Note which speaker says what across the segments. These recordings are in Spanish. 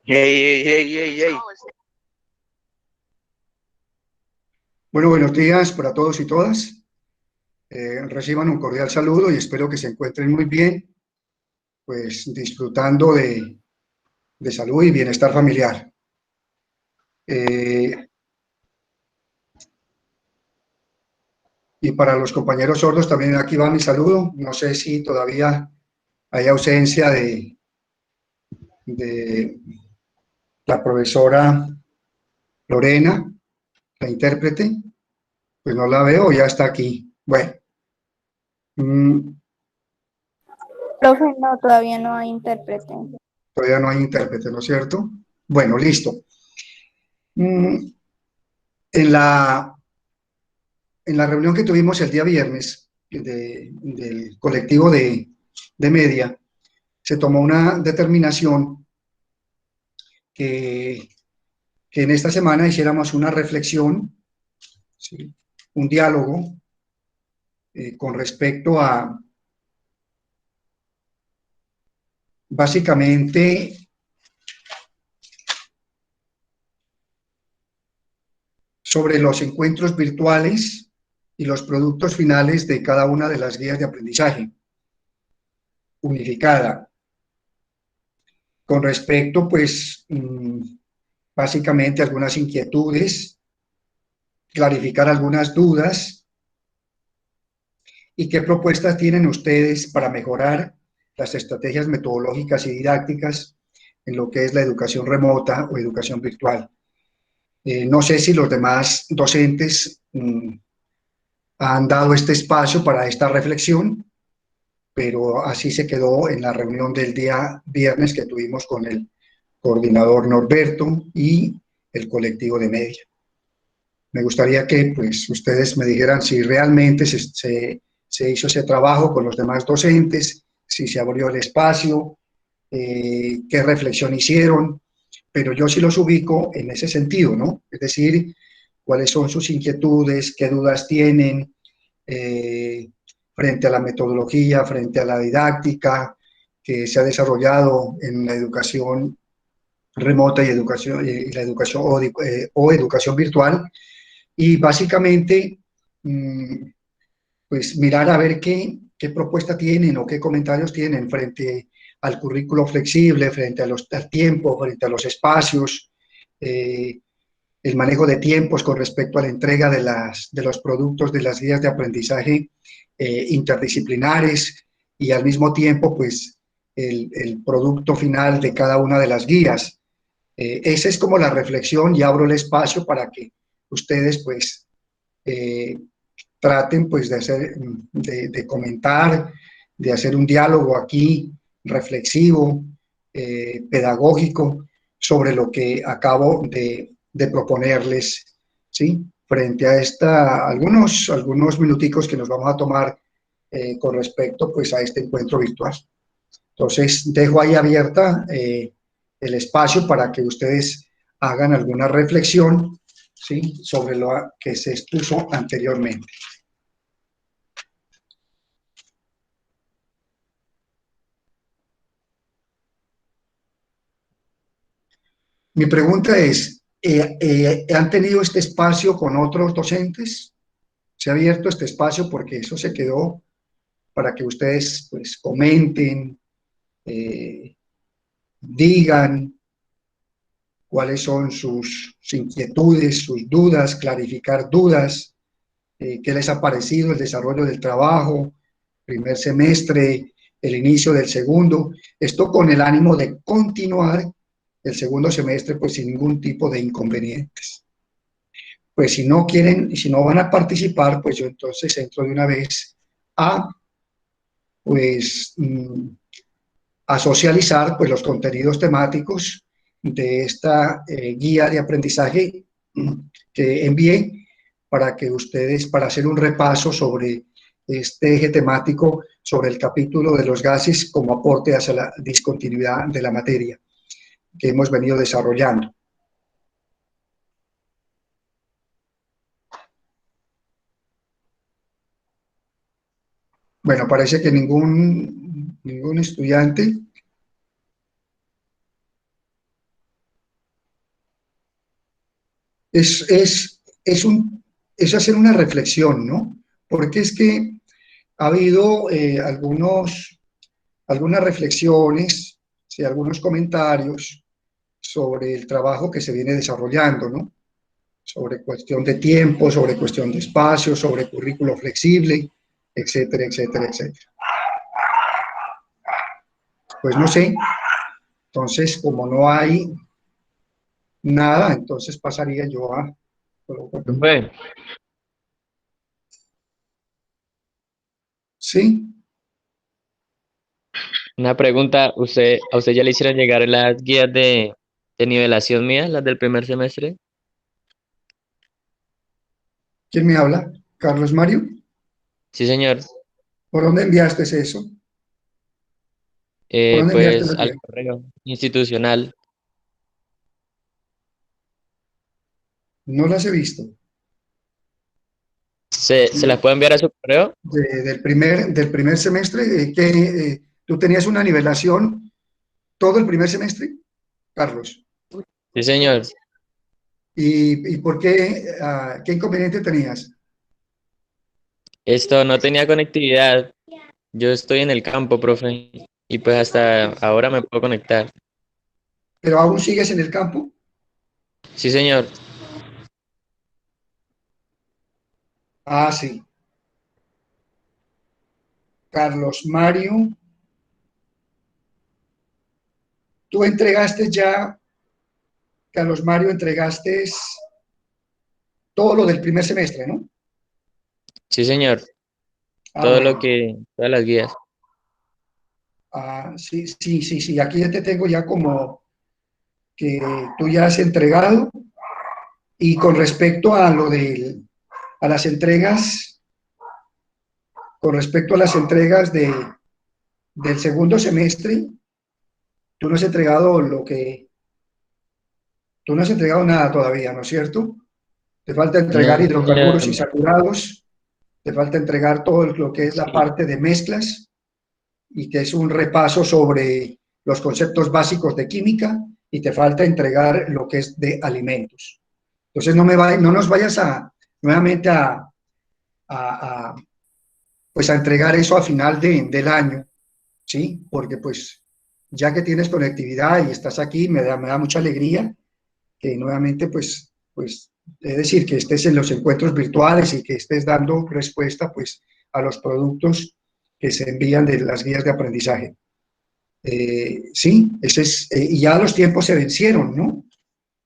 Speaker 1: Hey, hey, hey, hey, hey.
Speaker 2: Bueno, buenos días para todos y todas. Reciban un cordial saludo y espero que se encuentren muy bien, pues disfrutando de salud y bienestar familiar. Eh, y para los compañeros sordos también aquí va mi saludo. No sé si todavía hay ausencia de la profesora Lorena, la intérprete. Pues no la veo, ya está aquí. Bueno, mm,
Speaker 3: Profe, no, todavía no hay intérprete.
Speaker 2: todavía no hay intérprete, ¿no es cierto? Bueno, listo. Mm, en la en la reunión que tuvimos el día viernes del colectivo de media, se tomó una determinación que, que en esta semana hiciéramos una reflexión, ¿sí? Un diálogo con respecto a, básicamente, sobre los encuentros virtuales y los productos finales de cada una de las guías de aprendizaje unificada. Con respecto, pues, básicamente algunas inquietudes, clarificar algunas dudas y qué propuestas tienen ustedes para mejorar las estrategias metodológicas y didácticas en lo que es la educación remota o educación virtual. No sé si los demás docentes han dado este espacio para esta reflexión, pero así se quedó en la reunión del día viernes que tuvimos con el coordinador Norberto y el colectivo de media. Me gustaría que pues, ustedes me dijeran si realmente se hizo ese trabajo con los demás docentes, si se abrió el espacio, qué reflexión hicieron, pero yo sí los ubico en ese sentido, ¿no? Es decir, cuáles son sus inquietudes, qué dudas tienen eh, frente a la metodología, frente a la didáctica que se ha desarrollado en la educación remota y la educación o educación virtual y básicamente, pues mirar a ver qué propuesta tienen o qué comentarios tienen frente al currículo flexible, frente al tiempo, frente a los espacios, eh, el manejo de tiempos con respecto a la entrega de los productos de las guías de aprendizaje interdisciplinares y al mismo tiempo, pues, el producto final de cada una de las guías. Esa es como la reflexión y abro el espacio para que ustedes, pues, eh, traten pues de hacer, de comentar, de hacer un diálogo aquí reflexivo, pedagógico, sobre lo que acabo de proponerles, ¿sí? Frente a algunos minuticos que nos vamos a tomar con respecto pues a este encuentro virtual. Entonces, dejo ahí abierta el espacio para que ustedes hagan alguna reflexión, ¿sí? Sobre lo que se expuso anteriormente. Mi pregunta es, ¿han tenido este espacio con otros docentes? ¿Se ha abierto este espacio? Porque eso se quedó para que ustedes pues, comenten, eh, digan cuáles son sus inquietudes, sus dudas, clarificar dudas, qué les ha parecido el desarrollo del trabajo, primer semestre, el inicio del segundo, esto con el ánimo de continuar el segundo semestre pues sin ningún tipo de inconvenientes. Pues si no quieren, si no van a participar, pues yo entonces entro de una vez a, pues, a socializar pues los contenidos temáticos de esta guía de aprendizaje que envié para que ustedes, para hacer un repaso sobre este eje temático, sobre el capítulo de los gases como aporte hacia la discontinuidad de la materia que hemos venido desarrollando. Bueno, parece que ningún estudiante. es hacer una reflexión, ¿no? Porque es que ha habido algunas reflexiones, sí, algunos comentarios sobre el trabajo que se viene desarrollando, ¿no? Sobre cuestión de tiempo, sobre cuestión de espacio, sobre currículo flexible, etcétera, etcétera, etcétera. Pues no sé, entonces como no hay nada, entonces pasaría yo a...
Speaker 4: Profe,
Speaker 2: Sí,
Speaker 4: una pregunta, ¿a usted ya le hicieron llegar las guías de nivelación mías, las del primer semestre?
Speaker 2: ¿quién me habla? ¿Carlos Mario?
Speaker 4: Sí, señor.
Speaker 2: ¿Por dónde enviaste eso? ¿Por dónde enviaste
Speaker 4: Pues
Speaker 2: la
Speaker 4: al
Speaker 2: guía?
Speaker 4: correo institucional.
Speaker 2: No las he visto.
Speaker 4: ¿Se las puede enviar a su correo?
Speaker 2: Del primer semestre, ¿tú tenías una nivelación todo el primer semestre, Carlos?
Speaker 4: Sí, señor.
Speaker 2: ¿Y por qué, qué inconveniente tenías?
Speaker 4: Esto no tenía conectividad. Yo estoy en el campo, profe, y pues hasta ahora me puedo conectar.
Speaker 2: ¿Pero aún sigues en el campo?
Speaker 4: Sí, señor.
Speaker 2: Ah, sí. Carlos Mario, tú entregaste ya, Carlos Mario, entregaste todo lo del primer semestre, ¿no?
Speaker 4: Sí, señor.
Speaker 2: Ah, bueno.
Speaker 4: Todas las guías.
Speaker 2: Ah, sí, sí, sí, sí. Aquí ya te tengo ya como que tú ya has entregado. Y con respecto a a las entregas, con respecto a las entregas del segundo semestre, tú no has entregado tú no has entregado nada todavía, ¿no es cierto? Te falta entregar
Speaker 4: No,
Speaker 2: hidrocarburos y
Speaker 4: señor.
Speaker 2: saturados, te falta entregar todo lo que es la
Speaker 4: Sí.
Speaker 2: parte de mezclas y que es un repaso sobre los conceptos básicos de química y te falta entregar lo que es de alimentos. Entonces no nos vayas nuevamente a, pues a entregar eso a final del año, ¿sí? Porque pues ya que tienes conectividad y estás aquí, me da mucha alegría que nuevamente pues es decir, que estés en los encuentros virtuales y que estés dando respuesta pues a los productos que se envían de las guías de aprendizaje. Sí, y ya los tiempos se vencieron, ¿no?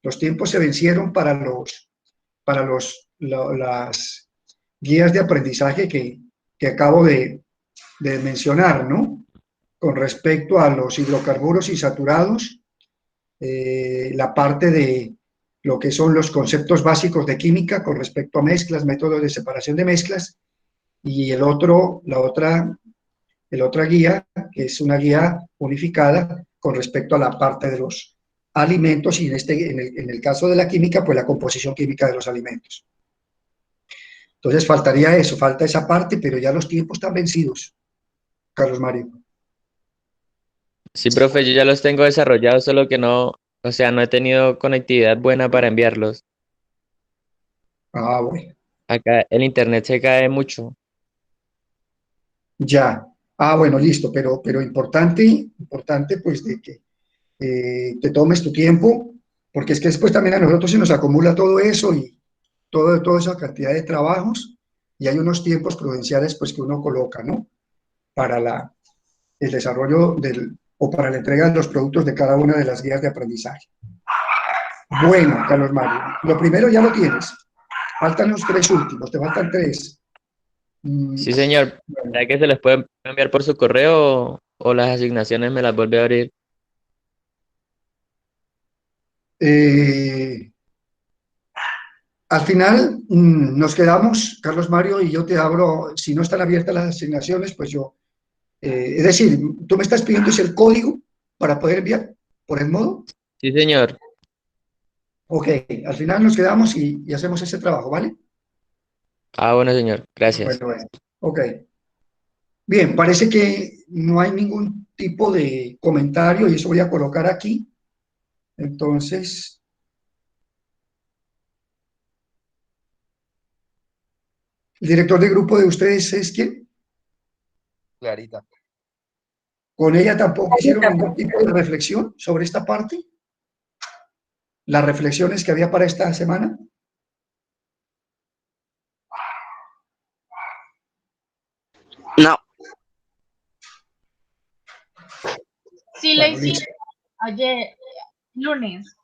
Speaker 2: Los tiempos se vencieron para las guías de aprendizaje que acabo de mencionar, ¿no? Con respecto a los hidrocarburos insaturados, la parte de lo que son los conceptos básicos de química con respecto a mezclas, métodos de separación de mezclas, y el otra guía, que es una guía unificada con respecto a la parte de los alimentos y en el caso de la química, pues la composición química de los alimentos. Entonces faltaría eso, falta esa parte, pero ya los tiempos están vencidos, Carlos Mario.
Speaker 4: Sí, profe, yo ya los tengo desarrollados, solo que no, o sea, no he tenido conectividad buena para enviarlos.
Speaker 2: Ah, bueno,
Speaker 4: Acá el internet se cae mucho.
Speaker 2: ya. Ah, bueno, listo, pero importante, importante pues de que te tomes tu tiempo, porque es que después también a nosotros se nos acumula todo eso y toda esa cantidad de trabajos y hay unos tiempos prudenciales pues que uno coloca, ¿no? Para el desarrollo o para la entrega de los productos de cada una de las guías de aprendizaje. Bueno, Carlos Mario, lo primero ya lo tienes. Faltan los tres últimos, te faltan tres.
Speaker 4: Sí, señor.
Speaker 2: Bueno,
Speaker 4: ¿Será que se les puede enviar por su correo o las asignaciones me las vuelve a abrir?
Speaker 2: eh, al final nos quedamos, Carlos Mario, y yo te abro, si no están abiertas las asignaciones, pues yo, es decir, tú me estás pidiendo es el código para poder enviar por el modo.
Speaker 4: Sí, señor.
Speaker 2: Ok, al final nos quedamos y hacemos ese trabajo, ¿vale?
Speaker 4: Ah, bueno, señor. Gracias.
Speaker 2: Bueno, bueno, ok. Bien, parece que no hay ningún tipo de comentario y eso voy a colocar aquí. Entonces, ¿El director de grupo de ustedes es quién?
Speaker 5: Clarita.
Speaker 2: ¿Con ella tampoco hicieron ningún tipo de reflexión sobre esta parte? ¿Las reflexiones que había para esta semana?
Speaker 1: No,
Speaker 6: Sí, lo
Speaker 2: Bueno,
Speaker 6: hicimos
Speaker 2: listo.
Speaker 6: ayer, lunes.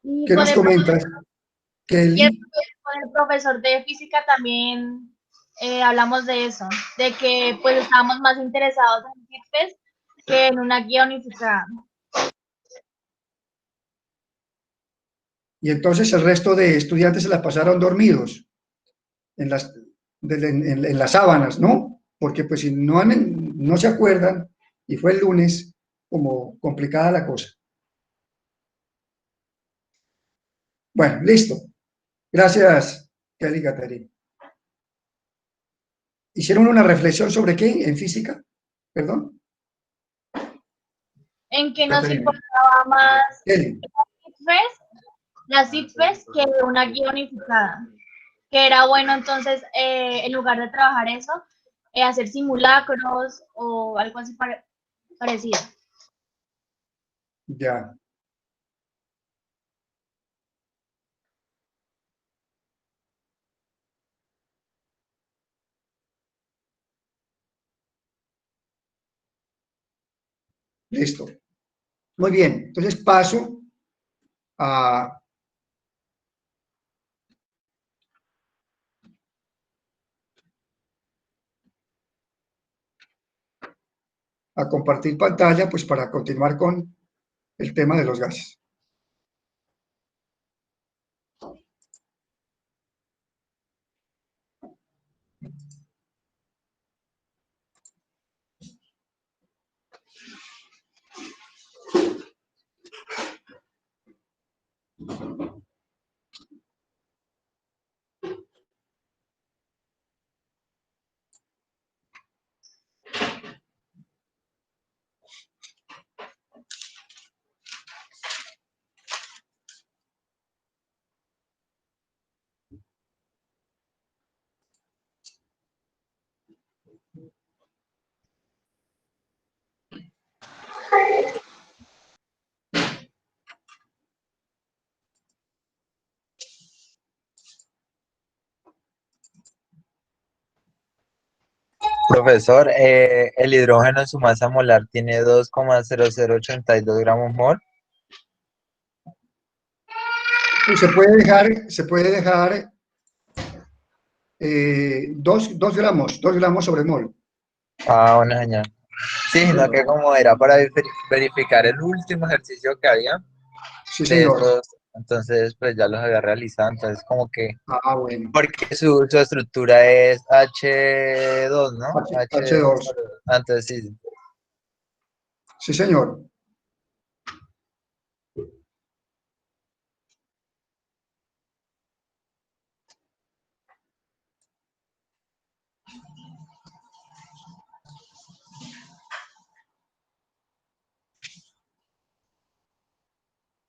Speaker 6: Y
Speaker 2: ¿Qué nos comentas,
Speaker 6: y el-
Speaker 2: Kelly?
Speaker 6: con el profesor de física también hablamos de eso, de que pues estábamos más interesados en CITES que en una guía unificada.
Speaker 2: Y entonces el resto de estudiantes se la pasaron dormidos en en las sábanas, ¿no? Porque pues si no se acuerdan, y fue el lunes, como complicada la cosa. Bueno, listo. Gracias, Kelly Caterina. ¿Hicieron una reflexión sobre qué en física? Perdón.
Speaker 6: En que nos
Speaker 2: Caterina.
Speaker 6: importaba más
Speaker 2: Kelly.
Speaker 6: las CITES que una guía unificada. Que era bueno entonces, en lugar de trabajar eso, hacer simulacros o algo así parecido.
Speaker 2: Ya. Listo. Muy bien. Entonces paso a compartir pantalla, pues para continuar con el tema de los gases.
Speaker 5: Profesor, el hidrógeno en su masa molar tiene 2,0082 gramos mol.
Speaker 2: Pues se puede dejar 2 gramos sobre mol.
Speaker 5: Ah, bueno, señor. Sí, sino que como era para verificar el último ejercicio que había
Speaker 2: Sí,
Speaker 5: de
Speaker 2: señor.
Speaker 5: esos, entonces pues ya los había realizado, entonces como que,
Speaker 2: Ah, bueno.
Speaker 5: porque su estructura es H2, ¿no?
Speaker 2: H2.
Speaker 5: Entonces sí.
Speaker 2: Sí, señor.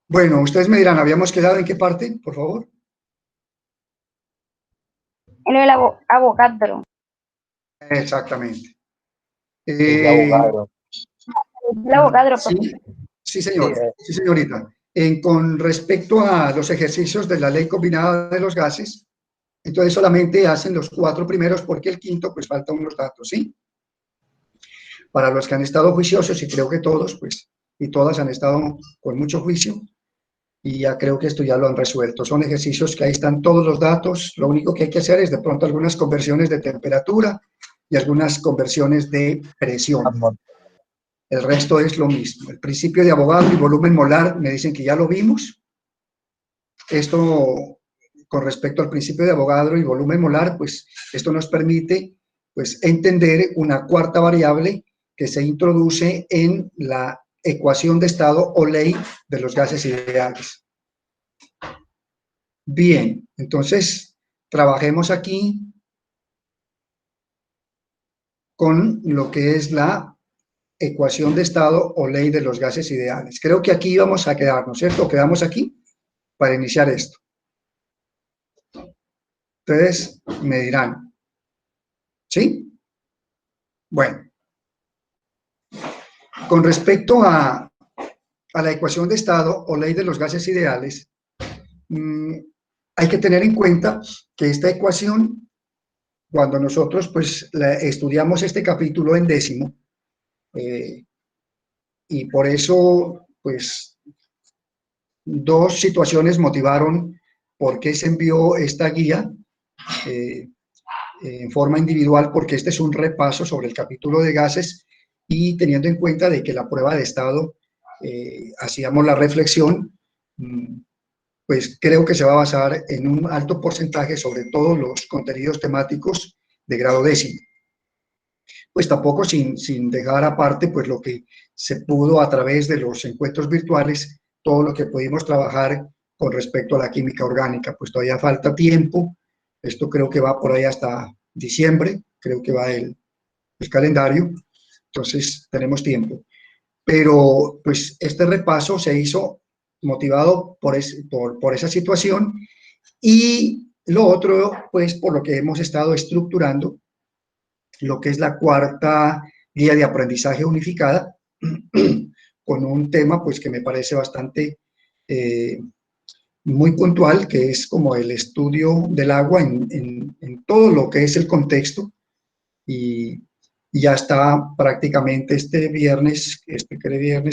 Speaker 2: Bueno, ustedes me dirán, ¿habíamos quedado en qué parte, por favor?
Speaker 3: En el Avogadro.
Speaker 2: Exactamente.
Speaker 5: Es de abogado.
Speaker 3: El Avogadro,
Speaker 2: Sí,
Speaker 3: profesor.
Speaker 2: sí,
Speaker 5: Sí,
Speaker 2: señor. Sí, señorita. Con respecto a los ejercicios de la ley combinada de los gases, entonces solamente hacen los 4 primeros porque el quinto, pues falta unos datos, ¿sí? Para los que han estado juiciosos, y creo que todos, pues, y todas han estado con mucho juicio, y ya creo que esto ya lo han resuelto. Son ejercicios que ahí están todos los datos, lo único que hay que hacer es de pronto algunas conversiones de temperatura y algunas conversiones de presión.
Speaker 5: amor.
Speaker 2: El resto es lo mismo. El principio de Avogadro y volumen molar, me dicen que ya lo vimos. Esto, con respecto al principio de Avogadro y volumen molar, pues esto nos permite pues, entender una cuarta variable que se introduce en la ecuación de estado o ley de los gases ideales. Bien, entonces trabajemos aquí con lo que es la ecuación de estado o ley de los gases ideales. Creo que aquí vamos a quedarnos, ¿cierto? Quedamos aquí para iniciar esto. Ustedes me dirán. ¿Sí? Bueno. Con respecto a la ecuación de estado o ley de los gases ideales, hay que tener en cuenta que esta ecuación, cuando nosotros pues estudiamos este capítulo en décimo, y por eso pues dos situaciones motivaron por qué se envió esta guía en forma individual, porque este es un repaso sobre el capítulo de gases y teniendo en cuenta de que la prueba de estado hacíamos la reflexión, pues creo que se va a basar en un alto porcentaje sobre todos los contenidos temáticos de grado décimo. Pues tampoco sin dejar aparte pues lo que se pudo a través de los encuentros virtuales, todo lo que pudimos trabajar con respecto a la química orgánica, pues todavía falta tiempo. Esto creo que va por ahí hasta diciembre, creo que va el calendario, entonces tenemos tiempo. Pero pues este repaso se hizo motivado por esa situación y lo otro pues por lo que hemos estado estructurando lo que es la cuarta guía de aprendizaje unificada con un tema pues que me parece bastante muy puntual, que es como el estudio del agua en todo lo que es el contexto y ya está prácticamente este viernes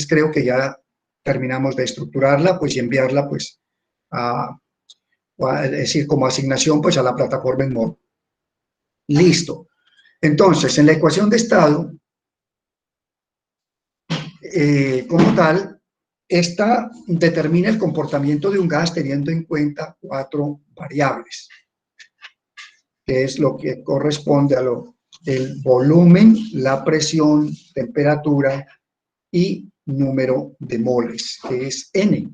Speaker 2: creo que ya terminamos de estructurarla pues y enviarla pues es decir, como asignación pues a la plataforma en Moodle. Listo. Entonces, en la ecuación de estado, como tal, esta determina el comportamiento de un gas teniendo en cuenta 4 variables, que es lo que corresponde a el volumen, la presión, temperatura y número de moles, que es N.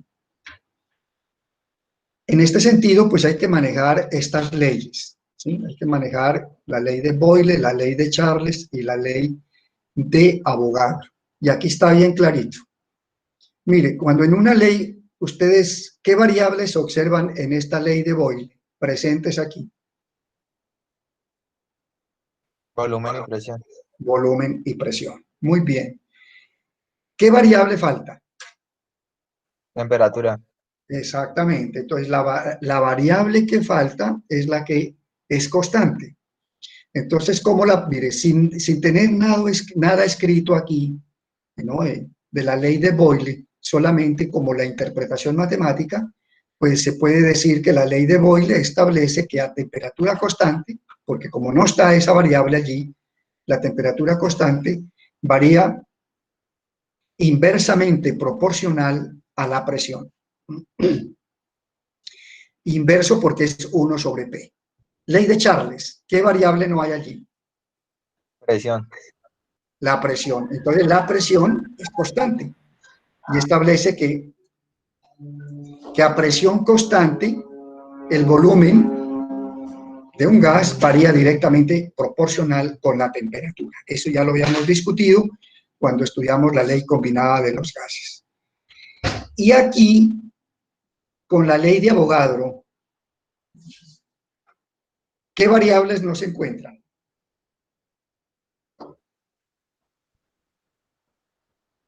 Speaker 2: En este sentido, pues hay que manejar estas leyes, ¿sí? Hay que manejar la ley de Boyle, la ley de Charles y la ley de Avogadro. Y aquí está bien clarito. Mire, cuando en una ley, ustedes, ¿qué variables observan en esta ley de Boyle presentes aquí?
Speaker 5: Volumen y presión.
Speaker 2: Volumen y presión. Muy bien. ¿Qué variable falta?
Speaker 5: Temperatura.
Speaker 2: Exactamente. Entonces, la variable que falta es la que es constante. Entonces, ¿cómo mire, sin tener nada escrito aquí, ¿no? De la ley de Boyle, solamente como la interpretación matemática, pues se puede decir que la ley de Boyle establece que a temperatura constante, porque como no está esa variable allí, la temperatura constante varía inversamente proporcional a la presión. Inverso porque es 1 sobre P. Ley de Charles, ¿qué variable no hay allí?
Speaker 5: Presión.
Speaker 2: La presión. Entonces la presión es constante y establece que a presión constante el volumen de un gas varía directamente proporcional con la temperatura. Eso ya lo habíamos discutido cuando estudiamos la ley combinada de los gases. Y aquí, con la ley de Avogadro, ¿qué variables no se encuentran?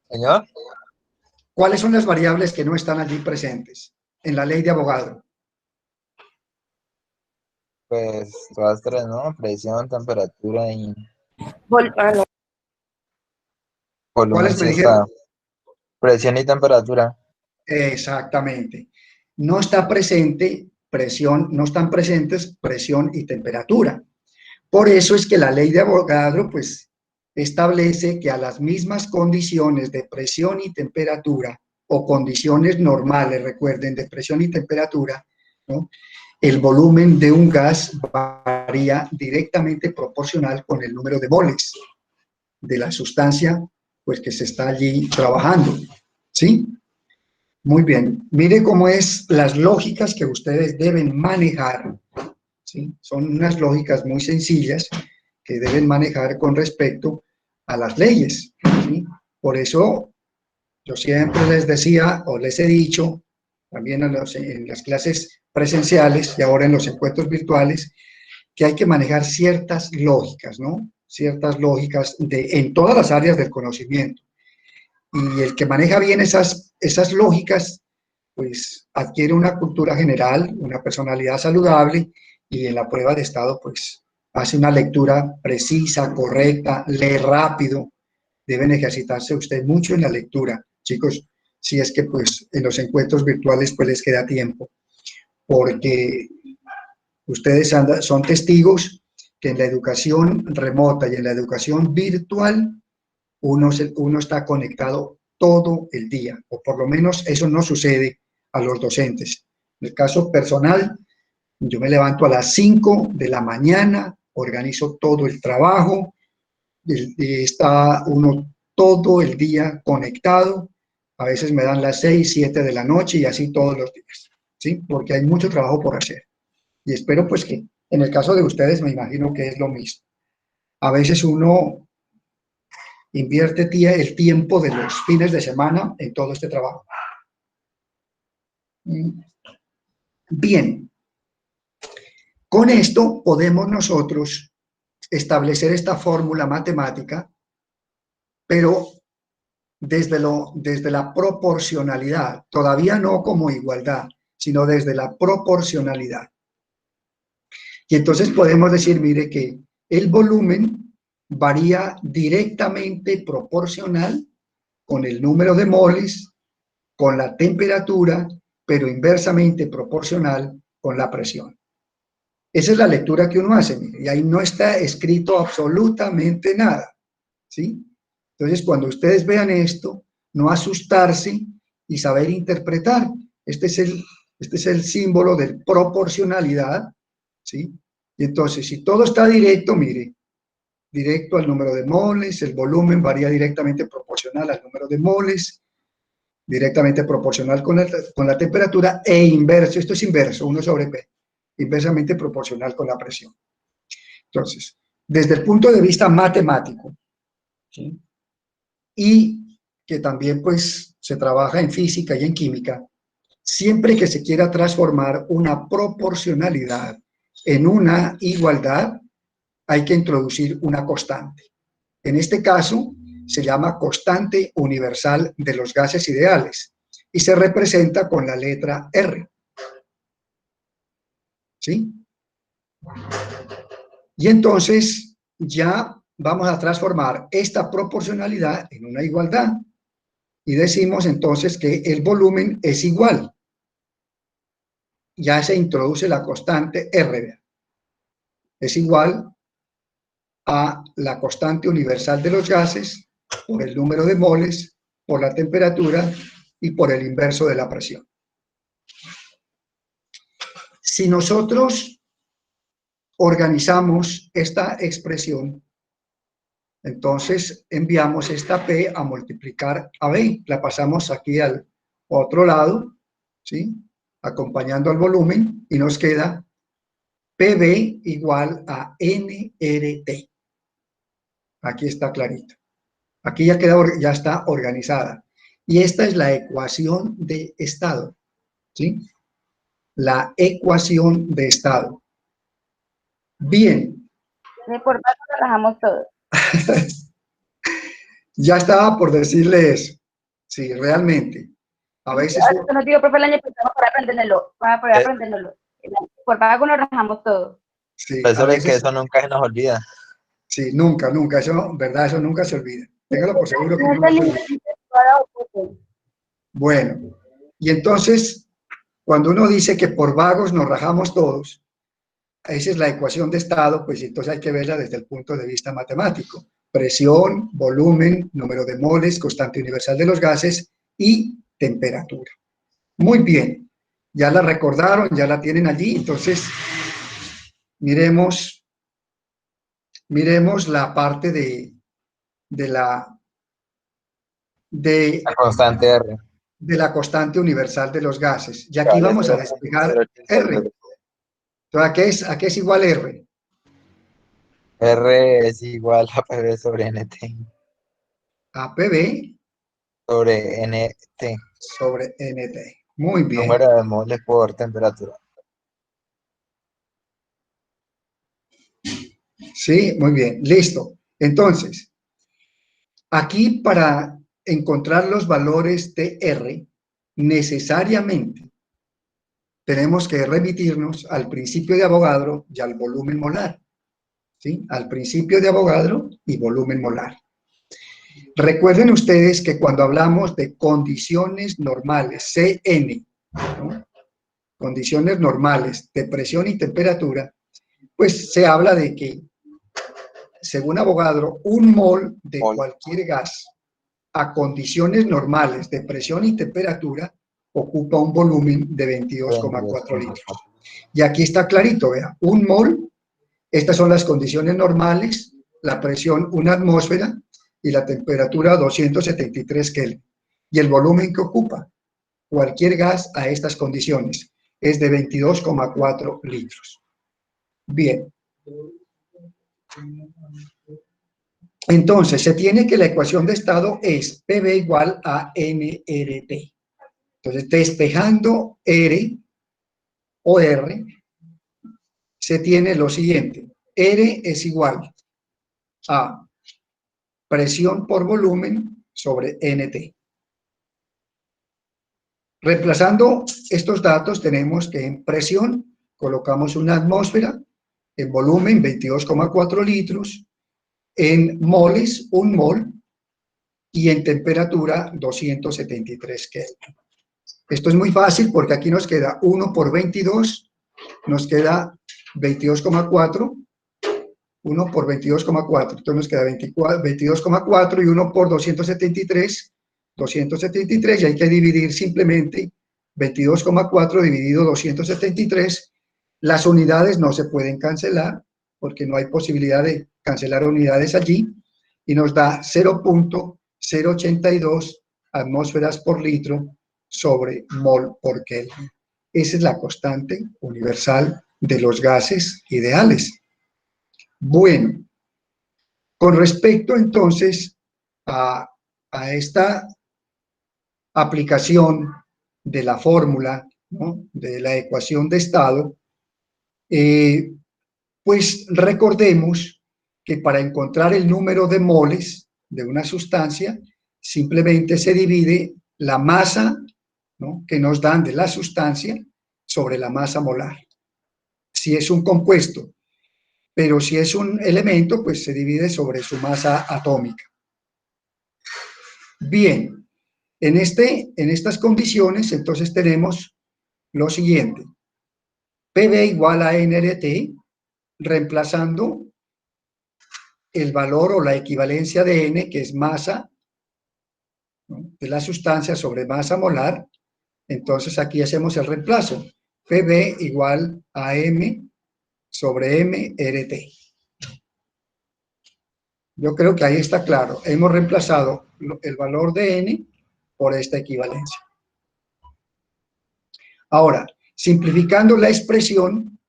Speaker 5: Señor,
Speaker 2: ¿Cuáles son las variables que no están allí presentes en la ley de Avogadro?
Speaker 5: pues todas tres, ¿no? Presión, temperatura y volumen
Speaker 2: ¿Cuáles me
Speaker 5: sí
Speaker 2: dijeron?
Speaker 5: está. Presión y temperatura.
Speaker 2: Exactamente. No está presente presión, no están presentes presión y temperatura. Por eso es que la ley de Avogadro, pues, establece que a las mismas condiciones de presión y temperatura, o condiciones normales, recuerden, de presión y temperatura, ¿no? El volumen de un gas varía directamente proporcional con el número de moles de la sustancia, pues, que se está allí trabajando, ¿sí? Muy bien. Mire cómo es las lógicas que ustedes deben manejar, ¿sí? Son unas lógicas muy sencillas que deben manejar con respecto a las leyes, ¿sí? Por eso yo siempre les decía o les he dicho también en las clases presenciales y ahora en los encuentros virtuales, que hay que manejar ciertas lógicas, ¿no? Ciertas lógicas en todas las áreas del conocimiento. Y el que maneja bien esas lógicas, pues adquiere una cultura general, una personalidad saludable, y en la prueba de estado, pues hace una lectura precisa, correcta, lee rápido. Deben ejercitarse usted mucho en la lectura, chicos, si es que pues en los encuentros virtuales pues les queda tiempo, porque ustedes son testigos que en la educación remota y en la educación virtual uno está conectado todo el día, o por lo menos eso no sucede a los docentes. En el caso personal, yo me levanto a las 5 de la mañana, organizo todo el trabajo, y está uno todo el día conectado. A veces me dan las 6, 7 de la noche y así todos los días, ¿sí? Porque hay mucho trabajo por hacer. Y espero pues que en el caso de ustedes me imagino que es lo mismo. A veces uno invierte el tiempo de los fines de semana en todo este trabajo. Bien, con esto podemos nosotros establecer esta fórmula matemática, pero desde la proporcionalidad, todavía no como igualdad, sino desde la proporcionalidad. Y entonces podemos decir, mire, que el volumen varía directamente proporcional con el número de moles, con la temperatura, pero inversamente proporcional con la presión. Esa es la lectura que uno hace, mire, y ahí no está escrito absolutamente nada, ¿sí? Entonces, cuando ustedes vean esto, no asustarse y saber interpretar. Este es el símbolo de proporcionalidad, ¿sí? Y entonces, si todo está directo, mire, directo al número de moles, el volumen varía directamente proporcional al número de moles, directamente proporcional con la temperatura, e inverso, esto es inverso, 1 sobre P, inversamente proporcional con la presión. Entonces, desde el punto de vista matemático, ¿sí? Y que también pues se trabaja en física y en química, siempre que se quiera transformar una proporcionalidad en una igualdad, hay que introducir una constante. En este caso, se llama constante universal de los gases ideales y se representa con la letra R. ¿Sí? Y entonces ya vamos a transformar esta proporcionalidad en una igualdad. Y decimos entonces que el volumen es igual. Ya se introduce la constante R. Es igual a la constante universal de los gases por el número de moles, por la temperatura y por el inverso de la presión. Si nosotros organizamos esta expresión, entonces enviamos esta P a multiplicar a B, la pasamos aquí al otro lado, ¿sí? Acompañando al volumen, y nos queda PB igual a nRT. Aquí está clarito. Aquí ya está organizada. Y esta es la ecuación de estado, ¿sí? La ecuación de estado. Bien.
Speaker 3: Por tanto, trabajamos todos.
Speaker 2: Ya estaba por decirle eso. Sí, realmente. A veces...
Speaker 3: Eso nos digo, profe, el año pasado para aprenderlo. Para poder aprenderlo. Por pago nos rajamos todos.
Speaker 2: Sí,
Speaker 5: Eso
Speaker 2: a
Speaker 5: es
Speaker 2: veces,
Speaker 5: que eso nunca se nos olvida.
Speaker 2: sí, nunca, nunca. Eso, ¿verdad? Eso nunca se olvida. Téngalo por seguro que no se olvida. Bueno, y entonces, cuando uno dice que por vagos nos rajamos todos, esa es la ecuación de estado, pues entonces hay que verla desde el punto de vista matemático. Presión, volumen, número de moles, constante universal de los gases y temperatura. Muy bien, ya la recordaron, ya la tienen allí, entonces miremos la parte de la
Speaker 5: constante R.
Speaker 2: de la constante universal de los gases. Y aquí vamos a despejar R. Entonces, ¿a qué es igual R?
Speaker 5: R es igual a PV sobre NT.
Speaker 2: A PV
Speaker 5: Sobre NT.
Speaker 2: sobre NT. Muy bien.
Speaker 5: Número de moles por temperatura.
Speaker 2: Sí, muy bien, listo. Entonces, aquí para encontrar los valores de R, necesariamente tenemos que remitirnos al principio de Avogadro y al volumen molar. ¿Sí? Al principio de Avogadro y volumen molar. Recuerden ustedes que cuando hablamos de condiciones normales, CN, ¿no? Condiciones normales de presión y temperatura, pues se habla de que, según Avogadro, un mol de cualquier gas a condiciones normales de presión y temperatura ocupa un volumen de 22,4 litros. Y aquí está clarito, vea, un mol, estas son las condiciones normales, la presión 1 atmósfera y la temperatura 273 Kelvin. Y el volumen que ocupa cualquier gas a estas condiciones es de 22,4 litros. Bien. Entonces, se tiene que la ecuación de estado es PV igual a nRT. Entonces, despejando R o R, se tiene lo siguiente. R es igual a presión por volumen sobre NT. Reemplazando estos datos, tenemos que en presión colocamos una atmósfera, en volumen 22,4 litros, en moles, un mol, y en temperatura 273 Kelvin. Esto es muy fácil porque aquí nos queda 1 por 22, nos queda 22,4, 1 por 22,4, entonces nos queda 22,4 y 1 por 273, 273, y hay que dividir simplemente 22,4 dividido 273. Las unidades no se pueden cancelar porque no hay posibilidad de cancelar unidades allí, y nos da 0.082 atmósferas por litro sobre mol por Kelvin. Esa es la constante universal de los gases ideales. Bueno, con respecto entonces a esta aplicación de la fórmula, ¿no?, de la ecuación de estado, pues recordemos que para encontrar el número de moles de una sustancia, simplemente se divide la masa, ¿no?, que nos dan de la sustancia sobre la masa molar. Si es un compuesto, pero si es un elemento, pues se divide sobre su masa atómica. Bien, en estas condiciones, entonces tenemos lo siguiente. PV igual a nRT, reemplazando el valor o la equivalencia de N, que es masa, ¿no?, de la sustancia sobre masa molar. Entonces aquí hacemos el reemplazo. PV igual a M sobre mRT. Yo creo que ahí está claro. Hemos reemplazado el valor de N por esta equivalencia. Ahora, simplificando la expresión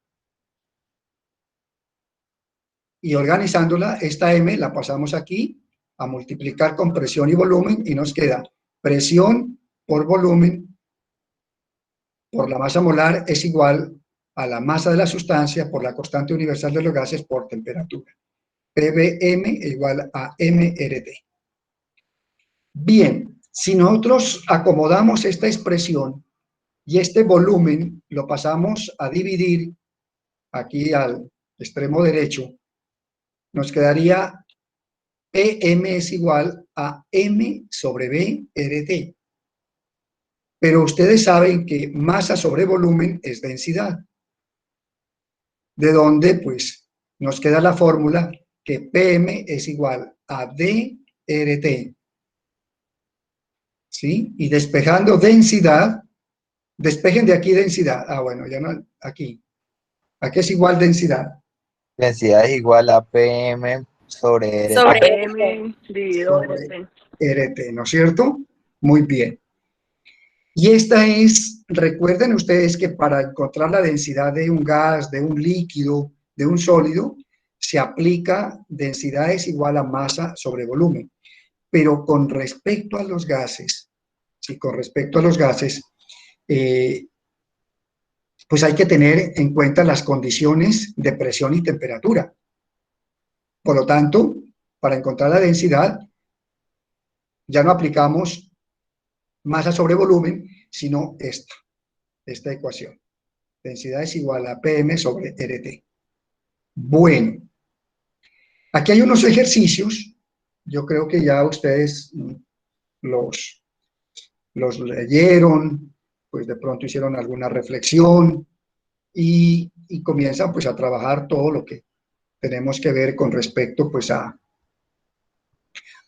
Speaker 2: y organizándola, esta M la pasamos aquí a multiplicar con presión y volumen y nos queda presión por volumen por la masa molar es igual a la masa de la sustancia por la constante universal de los gases por temperatura. PVM igual a mRT. Bien, si nosotros acomodamos esta expresión y este volumen lo pasamos a dividir aquí al extremo derecho, nos quedaría PM es igual a M sobre B RT. Pero ustedes saben que masa sobre volumen es densidad. De donde, pues, nos queda la fórmula que PM es igual a DRT. ¿Sí? Y despejando densidad, despejen de aquí densidad. Ah, bueno, ya no, aquí. Aquí es igual densidad.
Speaker 5: Densidad es igual a PM sobre RT.
Speaker 1: Sobre M dividido
Speaker 2: Sobre
Speaker 1: RT.
Speaker 2: RT, ¿no es cierto? Muy bien. Y esta es, recuerden ustedes que para encontrar la densidad de un gas, de un líquido, de un sólido, se aplica densidad es igual a masa sobre volumen. Pero con respecto a los gases, sí, con respecto a los gases, pues hay que tener en cuenta las condiciones de presión y temperatura. Por lo tanto, para encontrar la densidad, ya no aplicamos masa sobre volumen, sino esta ecuación. Densidad es igual a PM sobre RT. Bueno, aquí hay unos ejercicios, yo creo que ya ustedes los leyeron, pues de pronto hicieron alguna reflexión y comienzan pues a trabajar todo lo que tenemos que ver con respecto pues a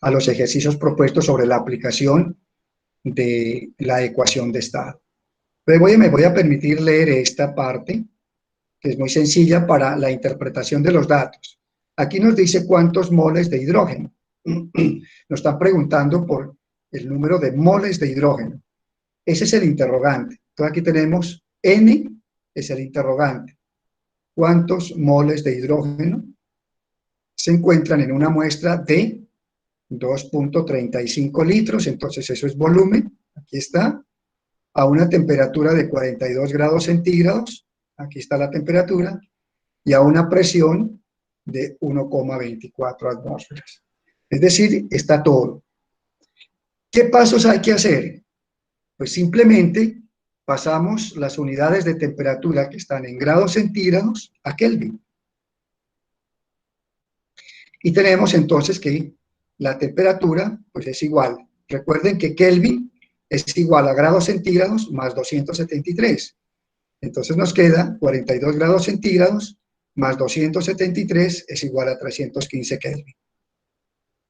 Speaker 2: los ejercicios propuestos sobre la aplicación de la ecuación de estado. Entonces me voy a permitir leer esta parte, que es muy sencilla para la interpretación de los datos. Aquí nos dice cuántos moles de hidrógeno. Nos están preguntando por el número de moles de hidrógeno. Ese es el interrogante. Entonces aquí tenemos N, es el interrogante. ¿Cuántos moles de hidrógeno se encuentran en una muestra de 2.35 litros? Entonces eso es volumen, aquí está, a una temperatura de 42 grados centígrados, aquí está la temperatura, y a una presión de 1,24 atmósferas. Es decir, está todo. ¿Qué pasos hay que hacer? Pues simplemente pasamos las unidades de temperatura que están en grados centígrados a Kelvin. Y tenemos entonces que la temperatura pues es igual. Recuerden que Kelvin es igual a grados centígrados más 273. Entonces nos queda 42 grados centígrados más 273 es igual a 315 Kelvin.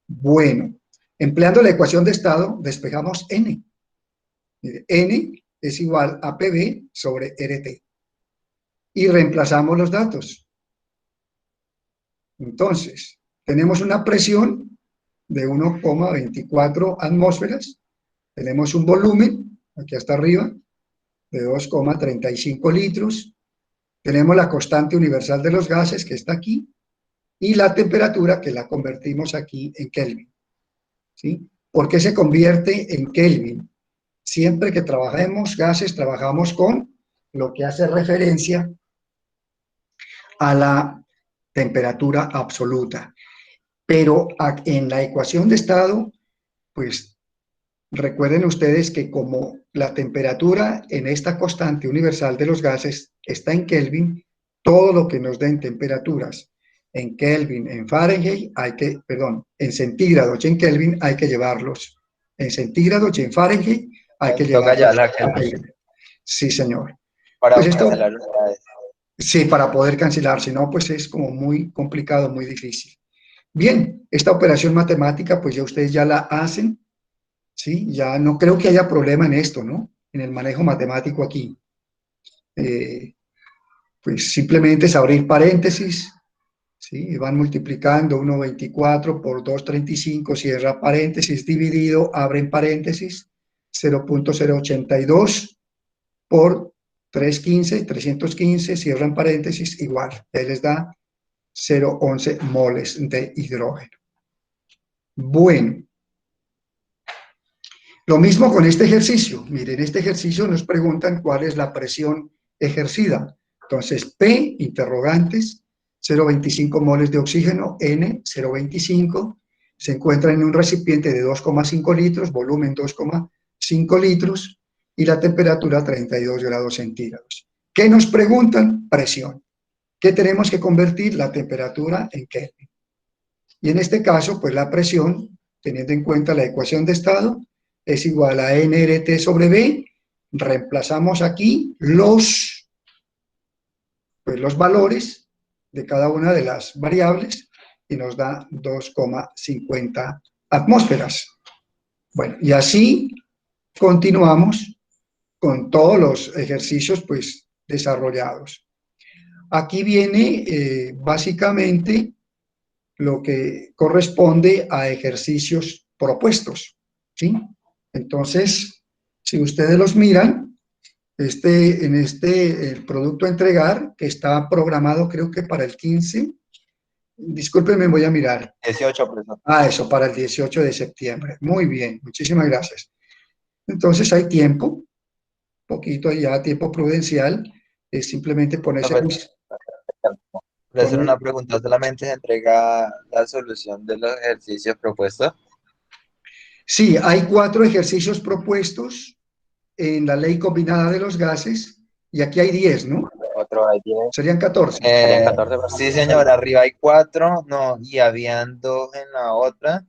Speaker 2: Bueno, empleando la ecuación de estado, despejamos N. Mire, N es igual a PV sobre RT. Y reemplazamos los datos. Entonces, tenemos una presión de 1,24 atmósferas. Tenemos un volumen, aquí hasta arriba, de 2,35 litros. Tenemos la constante universal de los gases, que está aquí, y la temperatura, que la convertimos aquí en Kelvin. ¿Sí? ¿Por qué se convierte en Kelvin? Siempre que trabajemos gases, trabajamos con lo que hace referencia a la temperatura absoluta. Pero en la ecuación de estado, pues recuerden ustedes que como la temperatura en esta constante universal de los gases está en Kelvin, todo lo que nos den temperaturas en Kelvin, en Fahrenheit, en centígrados y en Kelvin hay que llevarlos. En centígrados y en Fahrenheit hay que llevarlos a Kelvin. Sí, señor.
Speaker 5: Para
Speaker 2: Pues esto,
Speaker 5: cancelar unidades.
Speaker 2: sí, para poder cancelar, si no, pues es como muy complicado, muy difícil. Bien, esta operación matemática, pues ya ustedes ya la hacen, ¿sí? Ya no creo que haya problema en esto, ¿no? En el manejo matemático aquí. Pues simplemente es abrir paréntesis, ¿sí? Y van multiplicando 1,24 por 2,35, cierra paréntesis, dividido, abren paréntesis, 0.082 por 315, cierran paréntesis, igual. Ahí les da 0,11 moles de hidrógeno. Bueno. Lo mismo con este ejercicio. Miren, este ejercicio nos preguntan cuál es la presión ejercida. Entonces, P, interrogantes, 0,25 moles de oxígeno, N, 0,25, se encuentra en un recipiente de 2,5 litros, volumen 2,5 litros, y la temperatura 32 grados centígrados. ¿Qué nos preguntan? Presión. ¿Qué tenemos que convertir? La temperatura en Kelvin. Y en este caso, pues la presión, teniendo en cuenta la ecuación de estado, es igual a nRT sobre B. Reemplazamos aquí los valores de cada una de las variables y nos da 2,50 atmósferas. Bueno, y así continuamos con todos los ejercicios pues desarrollados. Aquí viene básicamente lo que corresponde a ejercicios propuestos, ¿sí? Entonces, si ustedes los miran, el producto a entregar, que está programado creo que para el 15, discúlpenme, voy a mirar.
Speaker 5: 18, profesor.
Speaker 2: Eso, para el 18 de septiembre. Muy bien, muchísimas gracias. Entonces hay tiempo, poquito ya, tiempo prudencial, es simplemente ponerse...
Speaker 5: Voy a hacer una pregunta, ¿solamente se entrega la solución de los ejercicios propuestos?
Speaker 2: Sí, hay 4 ejercicios propuestos en la ley combinada de los gases y aquí hay 10, ¿no?
Speaker 7: Otro hay 10,
Speaker 2: Serían 14.
Speaker 7: serían 14 por
Speaker 5: Sí, señor, arriba hay 4, no, y habían 2 en la otra,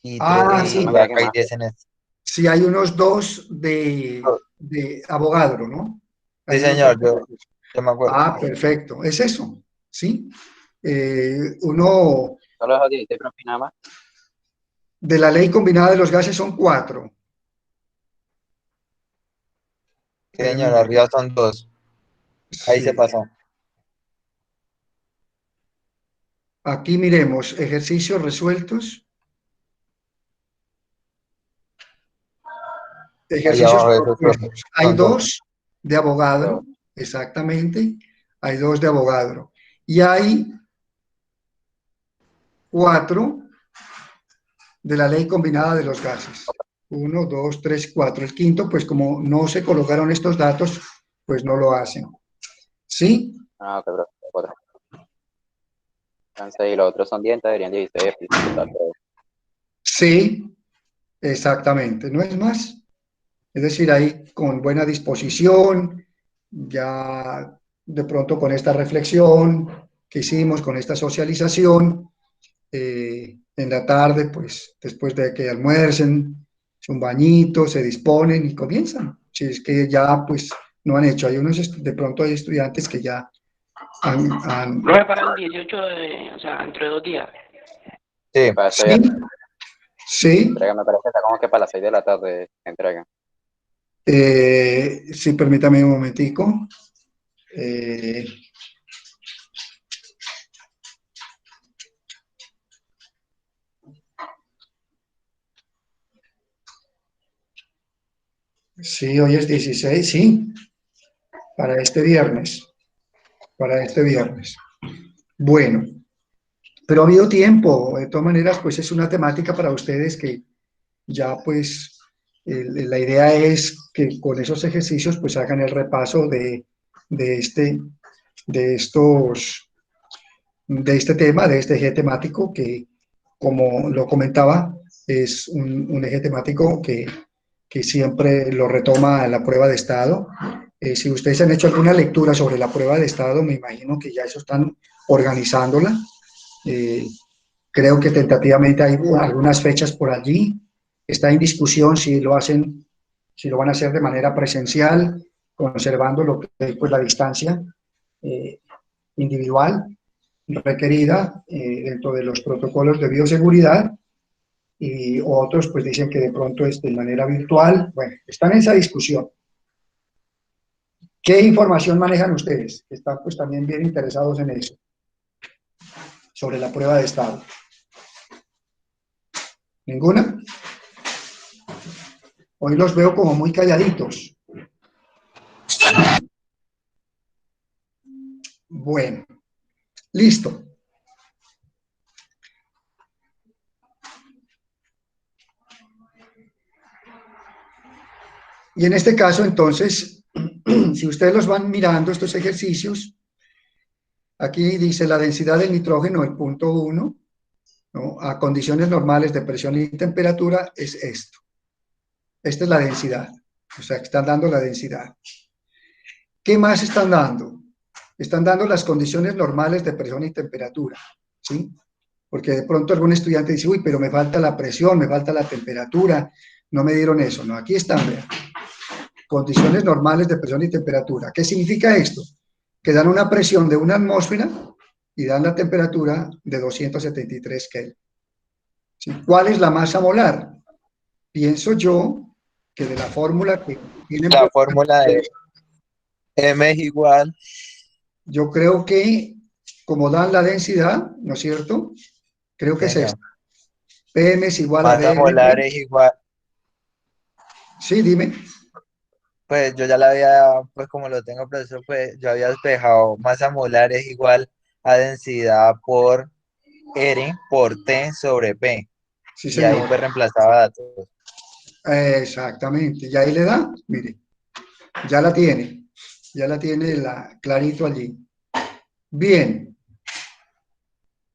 Speaker 5: y,
Speaker 2: Ah,
Speaker 7: no
Speaker 2: sí,
Speaker 7: me
Speaker 5: y
Speaker 7: acuerdo qué
Speaker 5: acá hay
Speaker 7: más.
Speaker 5: 10 en este.
Speaker 2: sí hay unos 2 de Avogadro, ¿no?
Speaker 5: Sí,
Speaker 2: Hay unos 2
Speaker 5: señor, yo me acuerdo.
Speaker 2: Ah, perfecto, es eso, ¿sí? Uno
Speaker 7: Solo esos 16, profe, nada más.
Speaker 2: de la ley combinada de los gases son 4.
Speaker 5: Sí, señor, arriba son 2. Ahí se
Speaker 2: Sí.
Speaker 5: pasó.
Speaker 2: Aquí miremos, ejercicios resueltos.
Speaker 5: Ahí
Speaker 2: Ejercicios
Speaker 5: abajo, esos
Speaker 2: propuestos. Hay
Speaker 5: son 2.
Speaker 2: 2 de Avogadro, exactamente. Hay 2 de Avogadro. Y hay 4 de la ley combinada de los gases. 1, 2, 3, 4. El quinto, pues como no se colocaron estos datos, pues no lo hacen. ¿Sí?
Speaker 7: Ah, ok, profe, 4. Entonces, y los otros son 10, entonces deberían 16, total, pero
Speaker 2: Sí, exactamente. No es más. Es decir, ahí con buena disposición, ya de pronto con esta reflexión que hicimos, con esta socialización, en la tarde, pues después de que almuercen, un bañito, se disponen y comienzan. Si es que ya pues no han hecho, hay unos, de pronto hay estudiantes que ya han
Speaker 1: Profe, para el 18 o sea, dentro de 2 días.
Speaker 5: Sí,
Speaker 7: para este
Speaker 2: sí,
Speaker 7: viernes.
Speaker 2: sí,
Speaker 7: Entrega, me parece que está como que para las 6 de la tarde entrega.
Speaker 2: sí, permítame un momentico. Eh, sí, hoy es 16, sí, para este viernes, Bueno, pero ha habido tiempo, de todas maneras, pues es una temática para ustedes que ya pues la idea es que con esos ejercicios pues hagan el repaso de este, de estos, de este tema, de este eje temático que, como lo comentaba, es un eje temático que siempre lo retoma la prueba de estado. Si ustedes han hecho alguna lectura sobre la prueba de estado, me imagino que ya eso están organizándola. Eh, Creo que tentativamente hay algunas fechas por allí. Está en discusión si lo hacen, si lo van a hacer de manera presencial, conservando lo que pues la distancia eh, individual requerida dentro de los protocolos de bioseguridad, y otros pues dicen que de pronto es de manera virtual. Bueno, están en esa discusión. ¿Qué información manejan ustedes? Están pues también bien interesados en eso, sobre la prueba de estado. ¿Ninguna? Hoy los veo como muy calladitos. Bueno, listo. Y en este caso, entonces, si ustedes los van mirando, estos ejercicios, aquí dice la densidad del nitrógeno, el punto 1, ¿no? A condiciones normales de presión y temperatura es esto. Esta es la densidad. O sea, que están dando la densidad. ¿Qué más están dando? Están dando las condiciones normales de presión y temperatura, ¿sí? Porque de pronto algún estudiante dice, uy, pero me falta la presión, me falta la temperatura, no me dieron eso. No, aquí están, vean. Condiciones normales de presión y temperatura. ¿Qué significa esto? Que dan una presión de 1 atmósfera y dan la temperatura de 273 Kelvin. ¿Sí? ¿Cuál es la masa molar? Pienso yo que de la fórmula que tienen,
Speaker 5: la fórmula de M es igual,
Speaker 2: yo creo que como dan la densidad, ¿no es cierto? Creo que es
Speaker 5: señor.
Speaker 2: esta. PM es igual a
Speaker 5: Masa molar
Speaker 2: DRT.
Speaker 5: es igual,
Speaker 2: Sí, dime.
Speaker 5: pues yo ya la había, pues como lo tengo profesor, pues yo había despejado, masa molar es igual a densidad por R por T sobre P.
Speaker 2: Sí,
Speaker 5: Y ahí
Speaker 2: señor.
Speaker 5: pues reemplazaba datos.
Speaker 2: Exactamente. Y ahí le da, mire, ya la tiene clarito allí. Bien.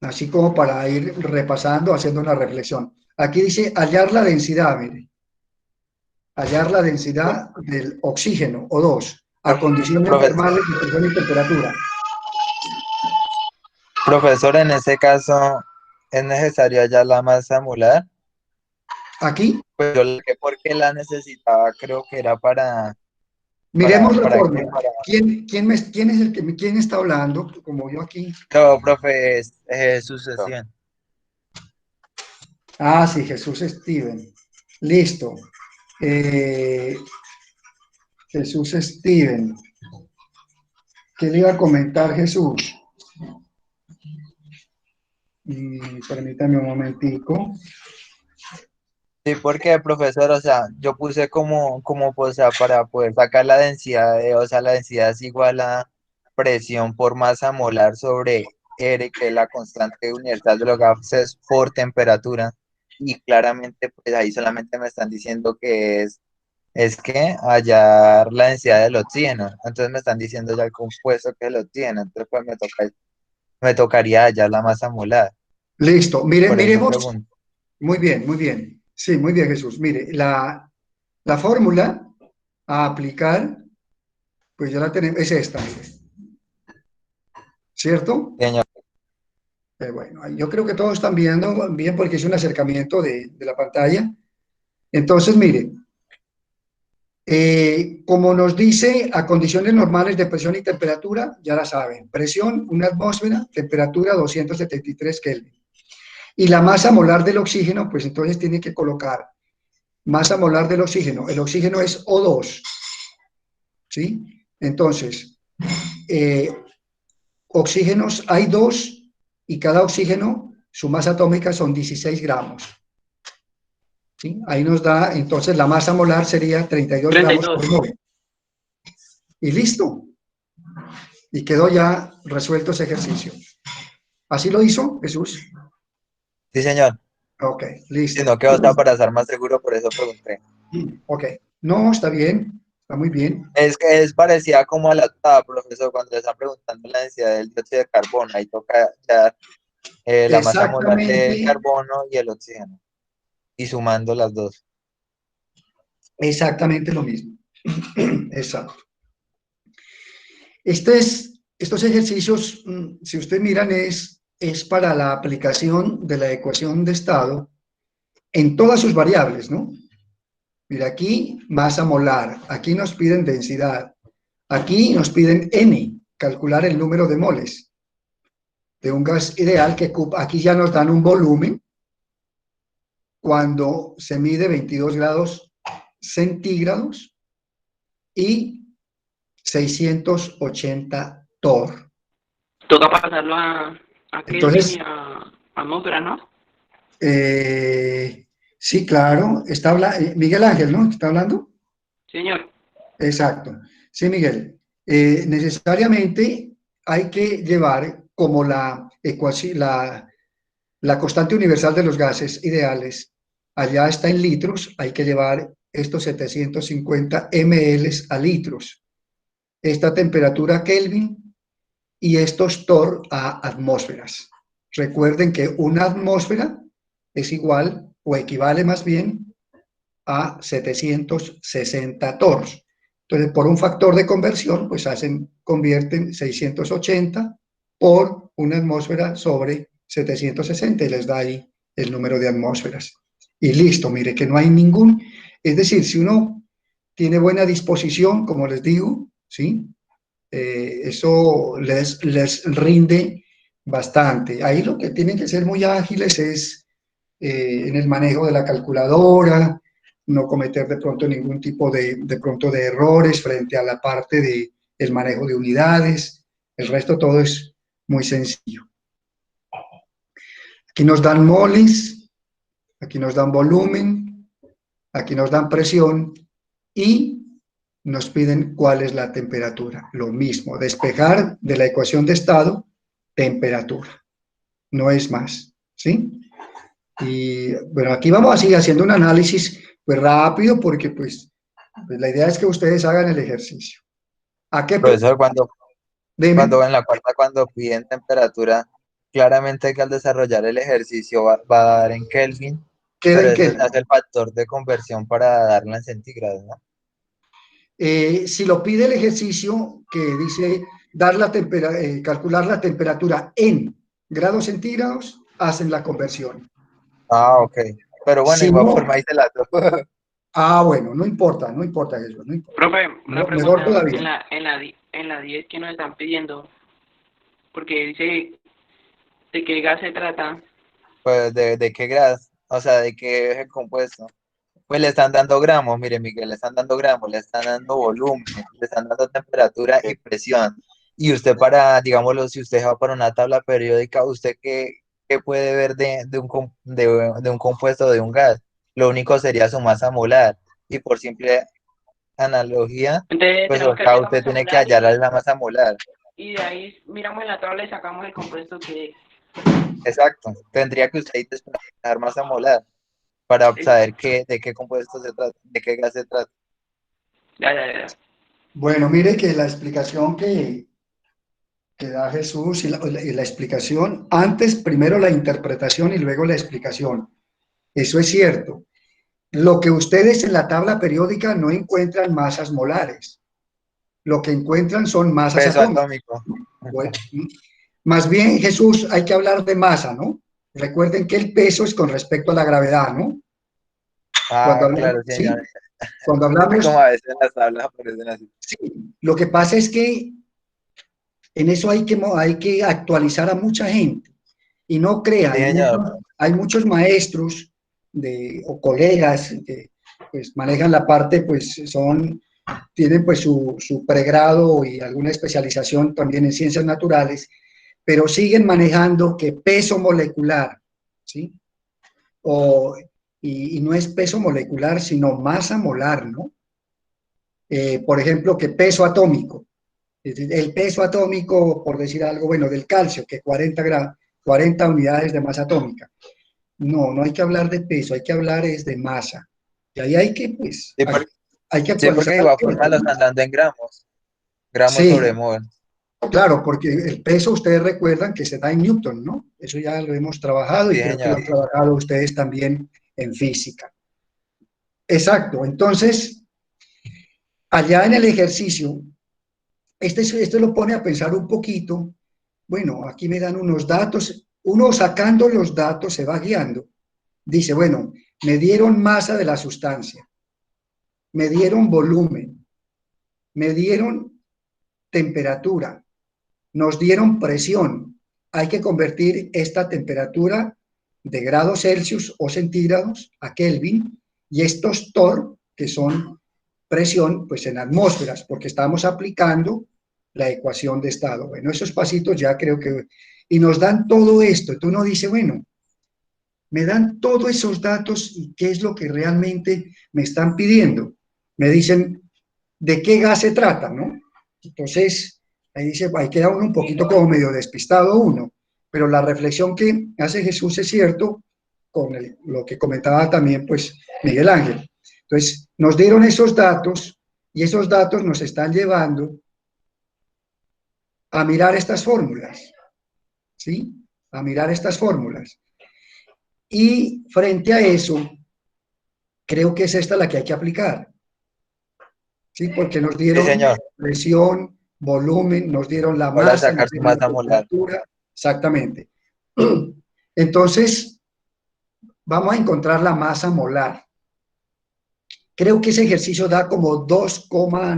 Speaker 2: Así como para ir repasando, haciendo una reflexión. Aquí dice hallar la densidad, mire. Hallar la densidad del oxígeno, O2, a condiciones
Speaker 5: Profesor,
Speaker 2: normales de presión y temperatura.
Speaker 5: profesor, en ese caso, ¿es necesario hallar la masa molar?
Speaker 2: Aquí,
Speaker 5: Pues yo le porque la necesitaba, creo que era
Speaker 2: miremos la
Speaker 5: ¿para qué?
Speaker 2: fórmula. ¿Quién es quién está hablando? Como yo aquí.
Speaker 5: No, profe, es sucesión.
Speaker 2: Ah, sí, Jesús Steven. Listo. Jesús Steven. ¿Qué le iba a comentar Jesús? Permítame un momentico.
Speaker 5: Sí, porque, profesor, o sea, yo puse o sea, para poder sacar la densidad, o sea, la densidad es igual a presión por masa molar sobre R, que es la constante universal de los gases por temperatura. Y claramente, pues ahí solamente me están diciendo que es que hallar la densidad del oxígeno. Entonces me están diciendo ya el compuesto que es el oxígeno. Entonces, pues me tocaría hallar la masa molar.
Speaker 2: Listo.
Speaker 5: Por eso
Speaker 2: Miremos.
Speaker 5: pregunto.
Speaker 2: Muy bien, muy bien. Sí, muy bien, Jesús. Mire, la fórmula a aplicar, pues ya la tenemos, es esta, mire. ¿Cierto?
Speaker 5: Señor.
Speaker 2: Bueno, yo creo que todos están viendo bien porque es un acercamiento de la pantalla. Entonces, mire, como nos dice, a condiciones normales de presión y temperatura, ya la saben, presión, 1 atmósfera, temperatura 273 Kelvin. Y la masa molar del oxígeno, pues entonces tiene que colocar masa molar del oxígeno. El oxígeno es O2, ¿sí? Entonces, oxígenos hay 2 y cada oxígeno, su masa atómica son 16 gramos. ¿Sí? Ahí nos da, entonces la masa molar sería 32 gramos por 9. Y listo. Y quedó ya resuelto ese ejercicio. ¿Así lo hizo Jesús?
Speaker 5: Sí, señor.
Speaker 2: Ok, listo.
Speaker 5: Si no, que otra para estar más seguro, por eso pregunté.
Speaker 2: Ok, no, está bien, está muy bien.
Speaker 5: Es que es parecida como a la octava, profesor, cuando le están preguntando la densidad del dióxido de carbono. Ahí toca ya la masa molar del
Speaker 2: Exactamente,
Speaker 5: carbono y el oxígeno. Y sumando las dos.
Speaker 2: exactamente lo mismo. Exacto. Estos ejercicios, si ustedes miran, es para la aplicación de la ecuación de estado en todas sus variables, ¿no? Mira, aquí masa molar, aquí nos piden densidad, aquí nos piden N, calcular el número de moles de un gas ideal, que aquí ya nos dan un volumen cuando se mide 22 grados centígrados y 680 torr.
Speaker 1: Toca pasarlo a Kelvin
Speaker 2: Entonces,
Speaker 1: y a atmósfera, ¿no?
Speaker 2: sí, claro, Miguel Ángel, ¿no? ¿Está hablando?
Speaker 1: Señor.
Speaker 2: Exacto. Sí, Miguel. Necesariamente hay que llevar como la ecuación, la constante universal de los gases ideales. Allá está en litros, hay que llevar estos 750 ml a litros. Esta temperatura Kelvin y estos torr a atmósferas. Recuerden que una atmósfera es igual o equivale más bien a 760 torrs. Entonces, por un factor de conversión, pues convierten 680 por una atmósfera sobre 760 y les da ahí el número de atmósferas. Y listo, mire que no hay ningún, es decir, si uno tiene buena disposición, como les digo, ¿sí? Eso les rinde bastante. Ahí lo que tienen que ser muy ágiles es en el manejo de la calculadora, no cometer de pronto ningún tipo de errores frente a la parte del manejo de unidades. El resto todo es muy sencillo. Aquí nos dan moles, aquí nos dan volumen, aquí nos dan presión y nos piden cuál es la temperatura. Lo mismo, despejar de la ecuación de estado, temperatura. No es más, ¿sí? Y bueno, aquí vamos a seguir haciendo un análisis pues rápido porque pues la idea es que ustedes hagan el ejercicio. ¿A qué?
Speaker 5: Profesor,
Speaker 2: Dime.
Speaker 5: En la cuarta, cuando piden temperatura, claramente que al desarrollar el ejercicio va a dar en Kelvin,
Speaker 2: Queda
Speaker 5: pero
Speaker 2: en
Speaker 5: ese
Speaker 2: Kelvin.
Speaker 5: es el factor de conversión para darla en centígrados, ¿no?
Speaker 2: Si lo pide el ejercicio que dice calcular la temperatura en grados centígrados, hacen la conversión.
Speaker 5: Ah, ok. Pero bueno,
Speaker 2: Si
Speaker 5: igual forma
Speaker 2: no,
Speaker 5: ahí se la
Speaker 2: bueno, no importa eso, no importa.
Speaker 1: Profe, una
Speaker 2: Mejor
Speaker 1: pregunta.
Speaker 2: todavía.
Speaker 1: En la 10 que nos están pidiendo, porque dice de qué gas se trata.
Speaker 5: Pues, ¿de qué grado? O sea, ¿de qué es el compuesto? Pues le están dando gramos, mire Miguel, le están dando gramos, le están dando volumen, le están dando temperatura y presión. Y usted digámoslo, si usted va para una tabla periódica, ¿usted qué puede ver de un compuesto, de un gas? Lo único sería su masa molar. Y por simple analogía,
Speaker 1: Entonces
Speaker 5: pues
Speaker 1: tenemos
Speaker 5: o
Speaker 1: que
Speaker 5: sea,
Speaker 1: hallar la
Speaker 5: usted
Speaker 1: masa
Speaker 5: tiene que
Speaker 1: molar
Speaker 5: hallar la masa molar.
Speaker 1: y de ahí miramos en la tabla y sacamos el compuesto que
Speaker 5: Exacto. Tendría que usted dar masa molar para
Speaker 1: es.
Speaker 5: saber de qué compuesto se trata, de qué gas se trata.
Speaker 1: Ya.
Speaker 2: Bueno, mire que la explicación que da Jesús y la explicación, antes primero la interpretación y luego la explicación. Eso es cierto. Lo que ustedes en la tabla periódica no encuentran masas molares, lo que encuentran son masas
Speaker 5: Peso
Speaker 2: atómicas.
Speaker 5: atómico.
Speaker 2: Bueno, más bien, Jesús, hay que hablar de masa, ¿no? Recuerden que el peso es con respecto a la gravedad, ¿no? Cuando
Speaker 5: Ah,
Speaker 2: hablamos,
Speaker 5: claro,
Speaker 2: ¿sí?
Speaker 5: señor.
Speaker 2: Cuando hablamos,
Speaker 5: Como a veces en las tablas aparecen así.
Speaker 2: sí, lo que pasa es que en eso hay que actualizar a mucha gente. Y no crea,
Speaker 5: Sí, señor.
Speaker 2: hay muchos maestros o colegas que pues, manejan la parte, pues tienen pues su pregrado y alguna especialización también en ciencias naturales, pero siguen manejando que peso molecular, ¿sí? Y no es peso molecular, sino masa molar, ¿no? Por ejemplo, que peso atómico. Es decir, el peso atómico, por decir algo, bueno, del calcio, que 40 unidades de masa atómica. No hay que hablar de peso, hay que hablar es de masa. Y ahí hay que, pues,
Speaker 5: Sí,
Speaker 2: hay que
Speaker 5: sí,
Speaker 2: actualizar
Speaker 5: porque de
Speaker 2: la
Speaker 5: igual forma lo
Speaker 2: teoría.
Speaker 5: están dando en gramos. Gramos sobre
Speaker 2: Sí,
Speaker 5: mol.
Speaker 2: claro, porque el peso ustedes recuerdan que se da en Newton, ¿no? Eso ya lo hemos trabajado y
Speaker 5: Sí,
Speaker 2: creo que lo
Speaker 5: señor.
Speaker 2: han trabajado ustedes también en física. Exacto, entonces, allá en el ejercicio, esto lo pone a pensar un poquito. Bueno, aquí me dan unos datos, uno sacando los datos se va guiando. Dice, bueno, me dieron masa de la sustancia, me dieron volumen, me dieron temperatura, nos dieron presión. Hay que convertir esta temperatura de grados Celsius o centígrados a Kelvin y estos torr, que son presión, pues en atmósferas, porque estamos aplicando la ecuación de estado. Bueno, esos pasitos ya creo que... Y nos dan todo esto. Entonces uno dice, bueno, me dan todos esos datos y qué es lo que realmente me están pidiendo. Me dicen de qué gas se trata, ¿no? Entonces, ahí dice, ahí queda uno un poquito como medio despistado uno, pero la reflexión que hace Jesús es cierto con lo que comentaba también, pues, Miguel Ángel. Entonces, nos dieron esos datos y esos datos nos están llevando a mirar estas fórmulas, ¿sí? A mirar estas fórmulas. Y frente a eso, creo que es esta la que hay que aplicar, ¿sí? Porque nos
Speaker 5: Sí,
Speaker 2: dieron
Speaker 5: señor.
Speaker 2: presión, volumen, nos dieron la
Speaker 5: Para
Speaker 2: masa, nos
Speaker 5: sacar su
Speaker 2: dieron la
Speaker 5: masa molar.
Speaker 2: temperatura, exactamente. Entonces, vamos a encontrar la masa molar. Creo que ese ejercicio da como 2,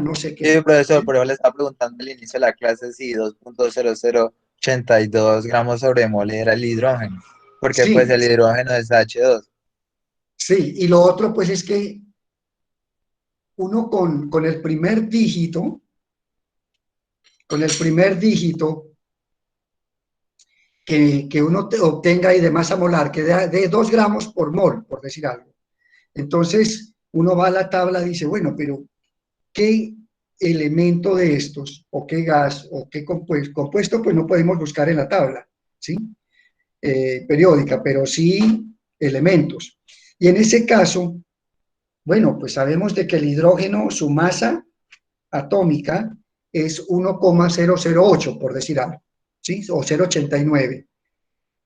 Speaker 2: no sé qué.
Speaker 5: Sí, profesor, por eso le estaba preguntando al inicio de la clase si 2.0082 gramos sobre mol era el hidrógeno, porque pues
Speaker 2: Sí,
Speaker 5: el hidrógeno es H2.
Speaker 2: sí. Y lo otro, pues, es que uno con el primer dígito, que uno obtenga ahí de masa molar, que de 2 gramos por mol, por decir algo. Entonces, uno va a la tabla y dice, bueno, pero ¿qué elemento de estos, o qué gas, o qué compuesto, pues no podemos buscar en la tabla, ¿sí? Periódica, pero sí elementos. Y en ese caso, bueno, pues sabemos de que el hidrógeno, su masa atómica es 1,008, por decir algo, ¿sí? O 0,89.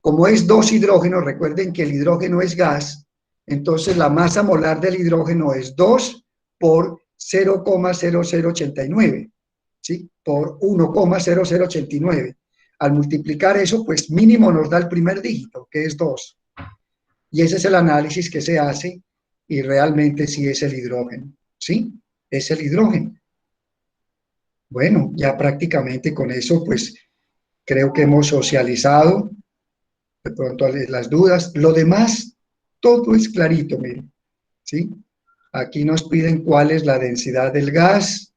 Speaker 2: Como es 2 hidrógenos, recuerden que el hidrógeno es gas, entonces la masa molar del hidrógeno es 2 por 0,0089, ¿sí? Por 1,0089. Al multiplicar eso, pues mínimo nos da el primer dígito, que es 2. Y ese es el análisis que se hace y realmente sí es el hidrógeno, ¿sí? Es el hidrógeno. Bueno, ya prácticamente con eso, pues creo que hemos socializado de pronto las dudas. Lo demás, todo es clarito, miren, ¿sí? Aquí nos piden cuál es la densidad del gas.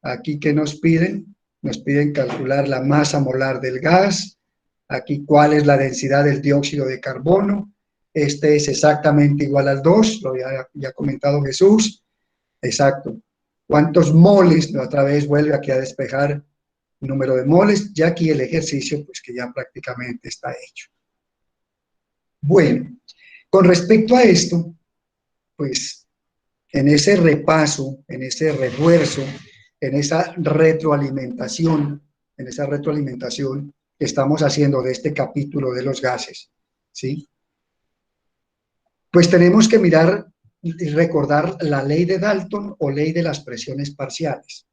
Speaker 2: Aquí, ¿qué nos piden? Nos piden calcular la masa molar del gas. Aquí, ¿cuál es la densidad del dióxido de carbono? Este es exactamente igual al 2, lo ya ha comentado Jesús. Exacto. ¿Cuántos moles? Otra vez vuelve aquí a despejar el número de moles. Ya aquí el ejercicio, pues que ya prácticamente está hecho. Bueno, con respecto a esto, pues en ese repaso, en ese refuerzo, en esa retroalimentación que estamos haciendo de este capítulo de los gases, ¿sí? Pues tenemos que mirar y recordar la ley de Dalton o ley de las presiones parciales.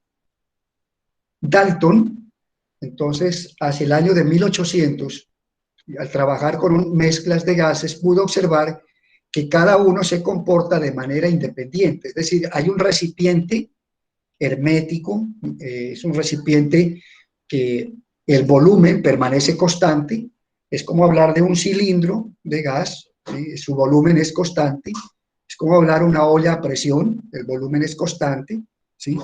Speaker 2: Dalton, entonces, hacia el año de 1800, al trabajar con mezclas de gases, pudo observar que cada uno se comporta de manera independiente. Es decir, hay un recipiente hermético, es un recipiente que el volumen permanece constante, es como hablar de un cilindro de gas, ¿sí? Su volumen es constante, es como hablar de una olla a presión, el volumen es constante, ¿sí?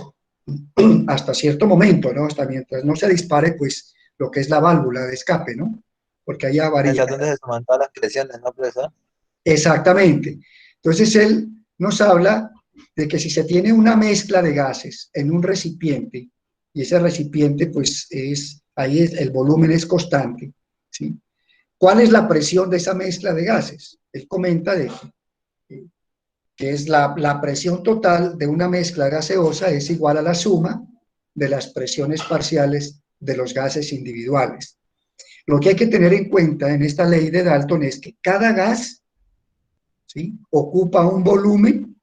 Speaker 2: Hasta cierto momento, ¿no? Hasta mientras no se dispare, pues, lo que es la válvula de escape, ¿no? Porque allá varía.
Speaker 5: Es donde se toman todas las presiones, ¿no, profesor?
Speaker 2: Exactamente. Entonces, él nos habla de que si se tiene una mezcla de gases en un recipiente, y ese recipiente, pues, ahí el volumen es constante, ¿sí? ¿Cuál es la presión de esa mezcla de gases? Él comenta que es la presión total de una mezcla gaseosa es igual a la suma de las presiones parciales de los gases individuales. Lo que hay que tener en cuenta en esta ley de Dalton es que cada gas, ¿sí?, ocupa un volumen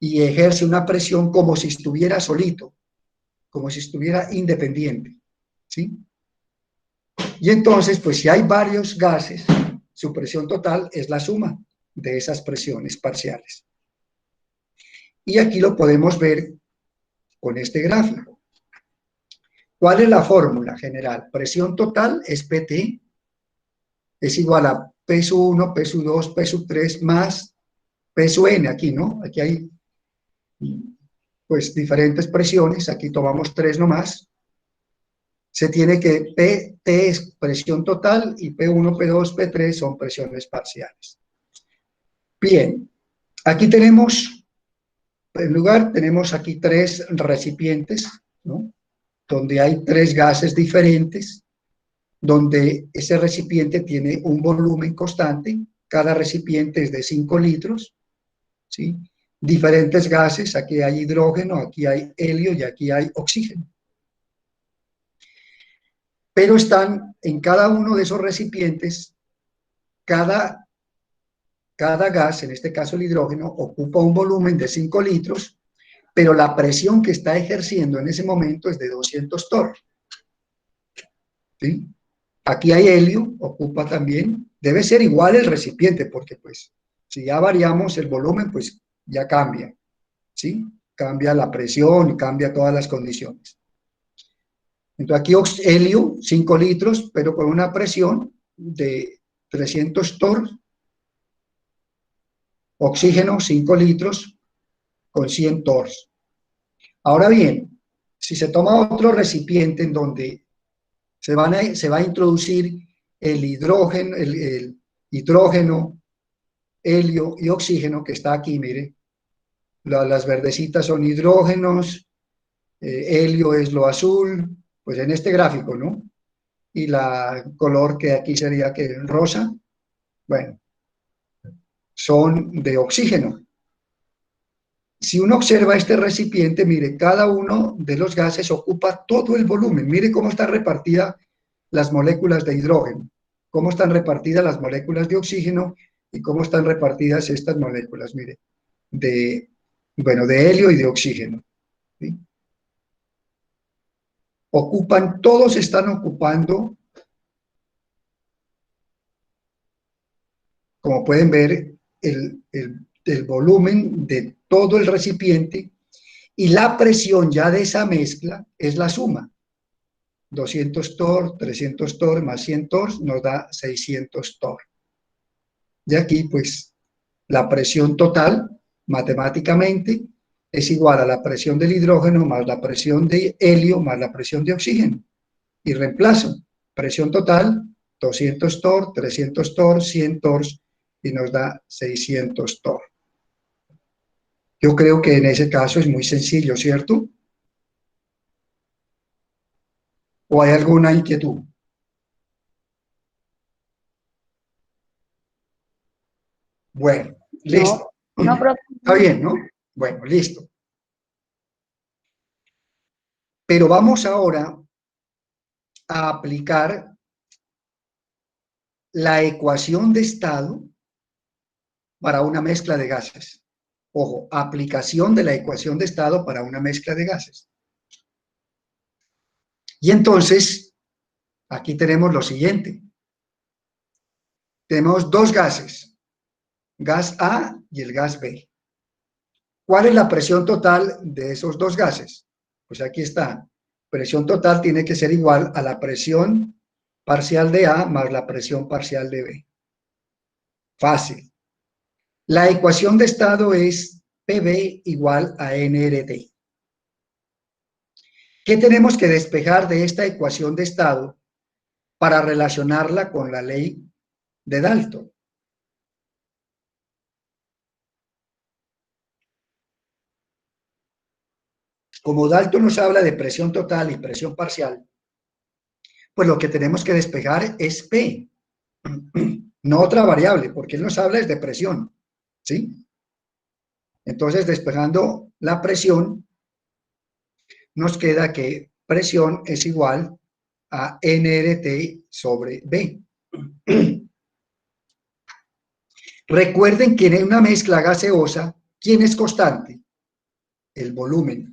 Speaker 2: y ejerce una presión como si estuviera solito, como si estuviera independiente, ¿sí? Y entonces, pues si hay varios gases, su presión total es la suma de esas presiones parciales. Y aquí lo podemos ver con este gráfico. ¿Cuál es la fórmula general? Presión total es PT, es igual a P sub 1, P sub 2, P sub 3 más P sub N aquí, ¿no? Aquí hay pues diferentes presiones, aquí tomamos 3 nomás. Se tiene que PT es presión total y P1, P2, P3 son presiones parciales. Bien, aquí tenemos, en lugar, tenemos aquí 3 recipientes, ¿no?, donde hay 3 gases diferentes, donde ese recipiente tiene un volumen constante, cada recipiente es de 5 litros, ¿sí? Diferentes gases, aquí hay hidrógeno, aquí hay helio y aquí hay oxígeno. Pero están en cada uno de esos recipientes, cada gas, en este caso el hidrógeno, ocupa un volumen de 5 litros, pero la presión que está ejerciendo en ese momento es de 200 torr. ¿Sí? Aquí hay helio, ocupa también, debe ser igual el recipiente, porque pues si ya variamos el volumen, pues ya cambia, ¿sí? Cambia la presión, cambia todas las condiciones. Entonces aquí helio, 5 litros, pero con una presión de 300 torr. Oxígeno, 5 litros, con 100 torr. Ahora bien, si se toma otro recipiente en donde se va a introducir el hidrógeno, helio y oxígeno, que está aquí, mire, las verdecitas son hidrógenos, helio es lo azul, pues en este gráfico, ¿no? Y la color que aquí sería que rosa, bueno, son de oxígeno. Si uno observa este recipiente, mire, cada uno de los gases ocupa todo el volumen. Mire cómo están repartidas las moléculas de hidrógeno, cómo están repartidas las moléculas de oxígeno y cómo están repartidas estas moléculas, mire, de helio y de oxígeno. ¿Sí? Todos están ocupando, como pueden ver, el volumen de todo el recipiente, y la presión ya de esa mezcla es la suma. 200 torr, 300 torr más 100 torr nos da 600 torr. Y aquí, pues, la presión total, matemáticamente, es igual a la presión del hidrógeno más la presión de helio más la presión de oxígeno. Y reemplazo, presión total, 200 torr, 300 torr, 100 torr, y nos da 600 torr. Yo creo que en ese caso es muy sencillo, ¿cierto? ¿O hay alguna inquietud? Bueno, listo.
Speaker 3: No, profe.
Speaker 2: Está bien, ¿no? Bueno, listo. Pero vamos ahora a aplicar la ecuación de estado para una mezcla de gases. Ojo, aplicación de la ecuación de estado para una mezcla de gases. Y entonces, aquí tenemos lo siguiente. Tenemos dos gases, gas A y el gas B. ¿Cuál es la presión total de esos dos gases? Pues aquí está. Presión total tiene que ser igual a la presión parcial de A más la presión parcial de B. Fácil. La ecuación de estado es PV igual a nRT. ¿Qué tenemos que despejar de esta ecuación de estado para relacionarla con la ley de Dalton? Como Dalton nos habla de presión total y presión parcial, pues lo que tenemos que despejar es P, no otra variable, porque él nos habla es de presión, ¿sí? Entonces, despejando la presión, nos queda que presión es igual a nRT sobre B. Recuerden que en una mezcla gaseosa, ¿quién es constante? El volumen.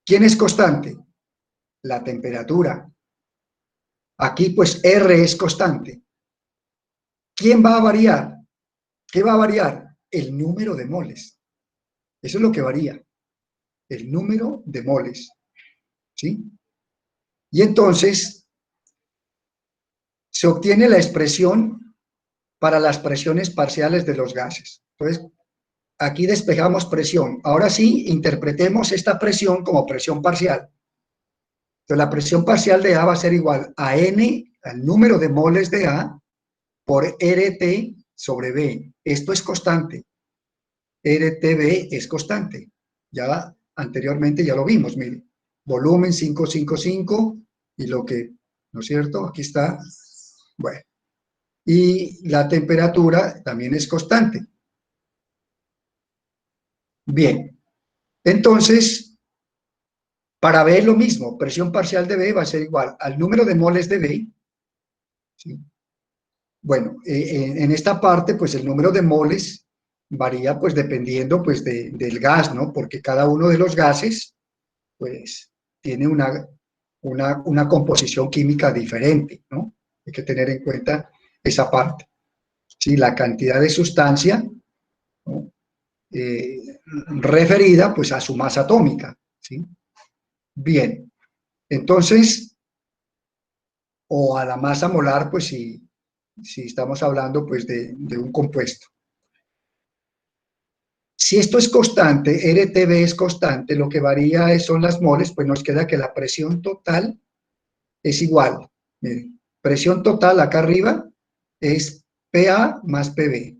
Speaker 2: ¿Quién es constante? La temperatura. Aquí, pues, R es constante. ¿Quién va a variar? ¿Qué va a variar? El número de moles. Eso es lo que varía. El número de moles. ¿Sí? Y entonces, se obtiene la expresión para las presiones parciales de los gases. Entonces, aquí despejamos presión. Ahora sí, interpretemos esta presión como presión parcial. Entonces, la presión parcial de A va a ser igual a N, al número de moles de A, por RT sobre B. Esto es constante. RTB es constante. Ya anteriormente ya lo vimos, mire. Volumen 555 y lo que, ¿no es cierto? Aquí está. Bueno. Y la temperatura también es constante. Bien. Entonces, para B lo mismo. Presión parcial de B va a ser igual al número de moles de B. ¿Sí? Bueno, en esta parte, pues el número de moles varía, pues, dependiendo, pues, del gas, ¿no? Porque cada uno de los gases, pues, tiene una composición química diferente, ¿no? Hay que tener en cuenta esa parte. ¿Sí? La cantidad de sustancia, ¿no? Referida, pues, a su masa atómica, ¿sí? Bien, entonces, o a la masa molar, pues, si estamos hablando, pues, de un compuesto. Si esto es constante, RTB es constante, lo que varía son las moles, pues nos queda que la presión total es igual. Miren, presión total acá arriba es PA más PB.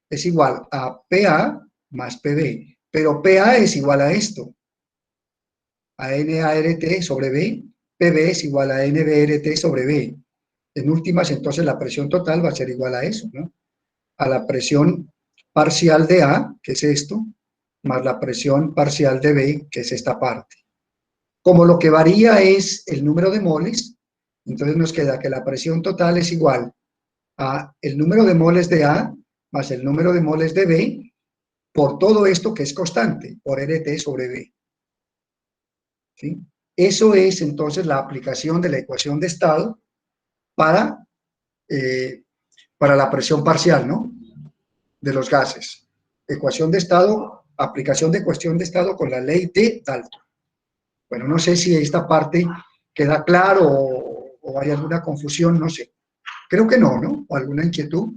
Speaker 2: Es igual a PA más PB. Pero PA es igual a esto, a NART sobre B. PB es igual a NBRT sobre B. En últimas, entonces, la presión total va a ser igual a eso, ¿no? A la presión parcial de A, que es esto, más la presión parcial de B, que es esta parte. Como lo que varía es el número de moles, entonces nos queda que la presión total es igual a el número de moles de A más el número de moles de B por todo esto que es constante, por RT sobre B. ¿Sí? Eso es entonces la aplicación de la ecuación de estado para la presión parcial, ¿no?, de los gases. Ecuación de estado, aplicación de ecuación de estado con la ley de Dalton. Bueno, no sé si esta parte queda claro o hay alguna confusión, no sé. Creo que no, ¿no? ¿O alguna inquietud?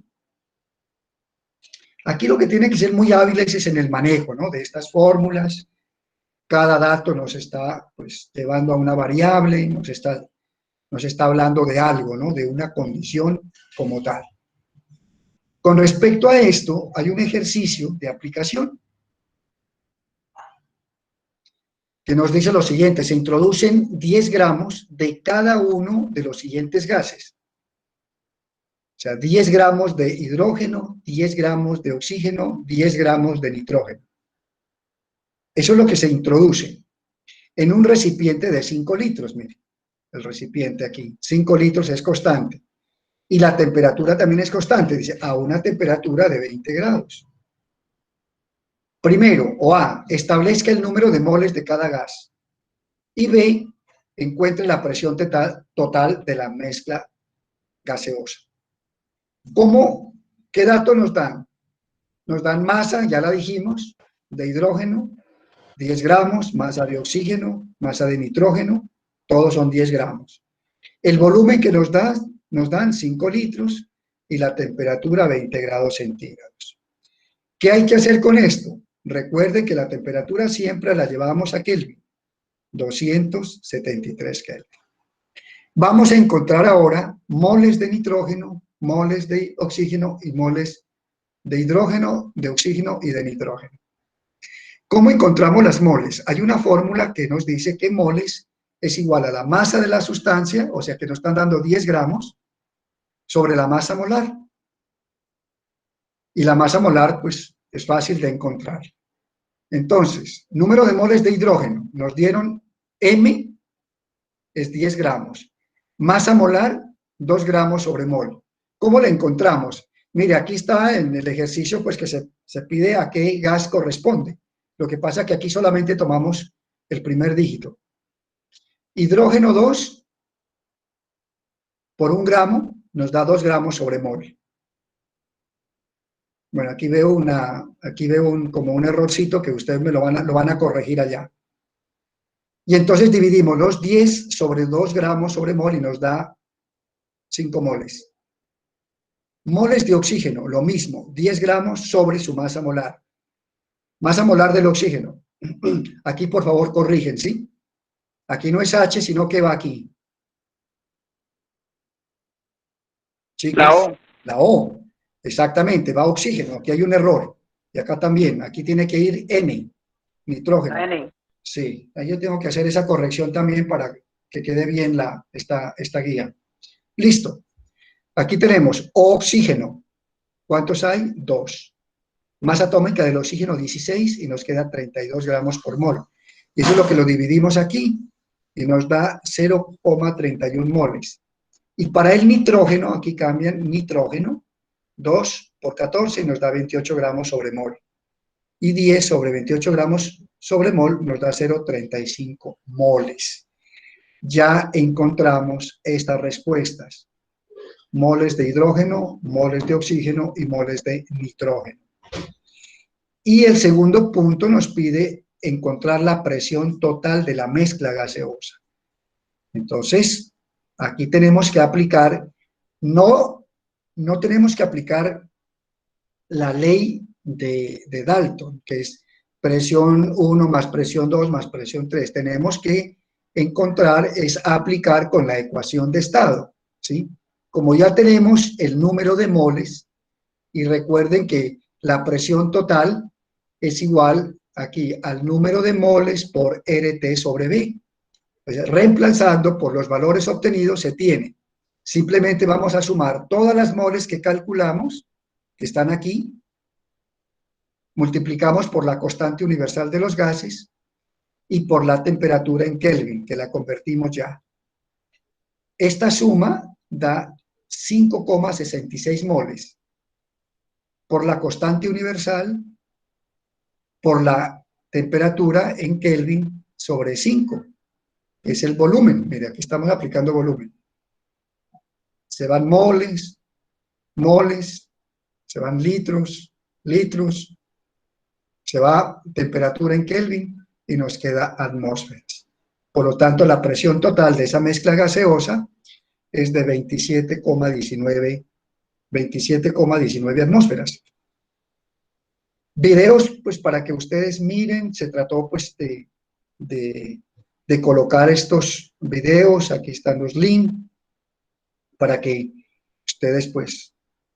Speaker 2: Aquí lo que tiene que ser muy hábiles es en el manejo, ¿no?, de estas fórmulas. Cada dato nos está, pues, llevando a una variable, nos está hablando de algo, ¿no?, de una condición como tal. Con respecto a esto, hay un ejercicio de aplicación que nos dice lo siguiente: se introducen 10 gramos de cada uno de los siguientes gases. O sea, 10 gramos de hidrógeno, 10 gramos de oxígeno, 10 gramos de nitrógeno. Eso es lo que se introduce en un recipiente de 5 litros, miren, el recipiente aquí, 5 litros es constante. Y la temperatura también es constante, dice, a una temperatura de 20 grados. Primero, o A, establezca el número de moles de cada gas. Y B, encuentre la presión total de la mezcla gaseosa. ¿Qué datos nos dan? Nos dan masa, ya la dijimos, de hidrógeno, 10 gramos, masa de oxígeno, masa de nitrógeno, todos son 10 gramos. El volumen que nos dan 5 litros y la temperatura 20 grados centígrados. ¿Qué hay que hacer con esto? Recuerden que la temperatura siempre la llevamos a Kelvin, 273 Kelvin. Vamos a encontrar ahora moles de nitrógeno, moles de oxígeno y moles de hidrógeno, de oxígeno y de nitrógeno. ¿Cómo encontramos las moles? Hay una fórmula que nos dice que moles es igual a la masa de la sustancia, o sea que nos están dando 10 gramos, sobre la masa molar. Y la masa molar, pues, es fácil de encontrar. Entonces, número de moles de hidrógeno, nos dieron M, es 10 gramos. Masa molar, 2 gramos sobre mol. ¿Cómo la encontramos? Mire, aquí está en el ejercicio, pues, que se pide a qué gas corresponde. Lo que pasa es que aquí solamente tomamos el primer dígito. Hidrógeno 2 por 1 gramo nos da 2 gramos sobre mol. Bueno, aquí veo como un errorcito que ustedes lo van a corregir allá. Y entonces dividimos los 10 sobre 2 gramos sobre mol y nos da 5 moles. Moles de oxígeno, lo mismo, 10 gramos sobre su masa molar. Masa molar del oxígeno. Aquí, por favor, corrigen, ¿sí? Aquí no es H, sino que va aquí. Chicos,
Speaker 1: La O.
Speaker 2: La O, exactamente, va oxígeno. Aquí hay un error. Y acá también. Aquí tiene que ir N, nitrógeno.
Speaker 1: La N.
Speaker 2: Sí, ahí yo tengo que hacer esa corrección también para que quede bien esta guía. Listo. Aquí tenemos oxígeno. ¿Cuántos hay? 2. Masa atómica del oxígeno 16 y nos queda 32 gramos por mol. Y eso es lo que lo dividimos aquí y nos da 0,31 moles. Y para el nitrógeno, aquí cambian nitrógeno, 2 por 14 nos da 28 gramos sobre mol. Y 10 sobre 28 gramos sobre mol nos da 0,35 moles. Ya encontramos estas respuestas. Moles de hidrógeno, moles de oxígeno y moles de nitrógeno. Y el segundo punto nos pide encontrar la presión total de la mezcla gaseosa. Entonces, aquí tenemos que aplicar, no tenemos que aplicar la ley de Dalton, que es presión 1 más presión 2 más presión 3. Tenemos que aplicar con la ecuación de estado, ¿sí? Como ya tenemos el número de moles, y recuerden que la presión total es igual aquí al número de moles por RT sobre B. Pues, reemplazando por los valores obtenidos se tiene. Simplemente vamos a sumar todas las moles que calculamos, que están aquí, multiplicamos por la constante universal de los gases y por la temperatura en Kelvin, que la convertimos ya. Esta suma da 5,66 moles por la constante universal, por la temperatura en Kelvin sobre 5, que es el volumen. Mire, aquí estamos aplicando volumen. Se van moles, moles, se van litros, litros, se va temperatura en Kelvin y nos queda atmósferas. Por lo tanto, la presión total de esa mezcla gaseosa es de 27,19 atmósferas. Videos, pues para que ustedes miren, se trató pues de colocar estos videos, aquí están los links, para que ustedes pues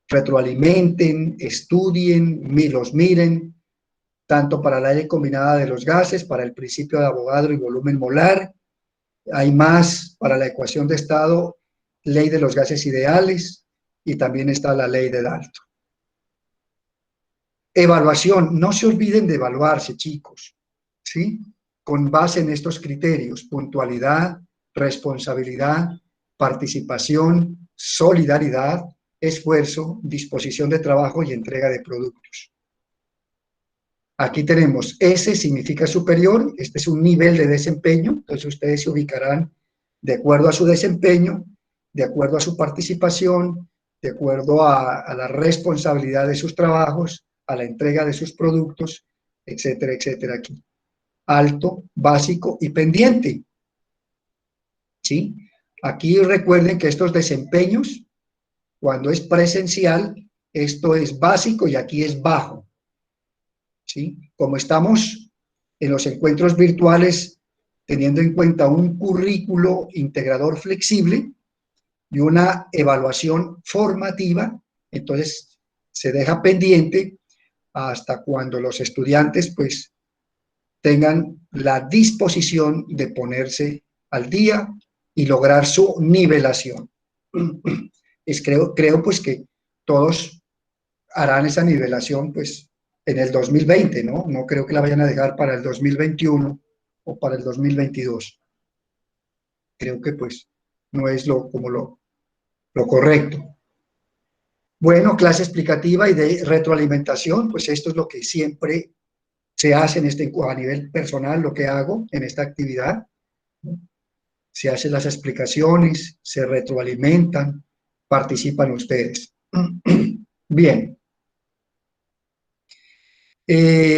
Speaker 2: retroalimenten, estudien, los miren, tanto para la ley combinada de los gases, para el principio de Avogadro y volumen molar. Hay más para la ecuación de estado, ley de los gases ideales, y también está la ley de Dalton. Evaluación, no se olviden de evaluarse, chicos, ¿sí? Con base en estos criterios: puntualidad, responsabilidad, participación, solidaridad, esfuerzo, disposición de trabajo y entrega de productos. Aquí tenemos S significa superior, este es un nivel de desempeño, entonces ustedes se ubicarán de acuerdo a su desempeño, de acuerdo a su participación, de acuerdo a la responsabilidad de sus trabajos, a la entrega de sus productos, etcétera, etcétera aquí. Alto, básico y pendiente. ¿Sí? Aquí recuerden que estos desempeños, cuando es presencial, esto es básico y aquí es bajo. ¿Sí? Como estamos en los encuentros virtuales, teniendo en cuenta un currículo integrador flexible y una evaluación formativa, entonces se deja pendiente hasta cuando los estudiantes pues tengan la disposición de ponerse al día y lograr su nivelación. Creo pues que todos harán esa nivelación pues en el 2020, ¿no? No creo que la vayan a dejar para el 2021 o para el 2022. Creo que pues no es lo correcto. Bueno, clase explicativa y de retroalimentación, pues esto es lo que siempre se hace a nivel personal, lo que hago en esta actividad. Se hacen las explicaciones, se retroalimentan, participan ustedes. Bien.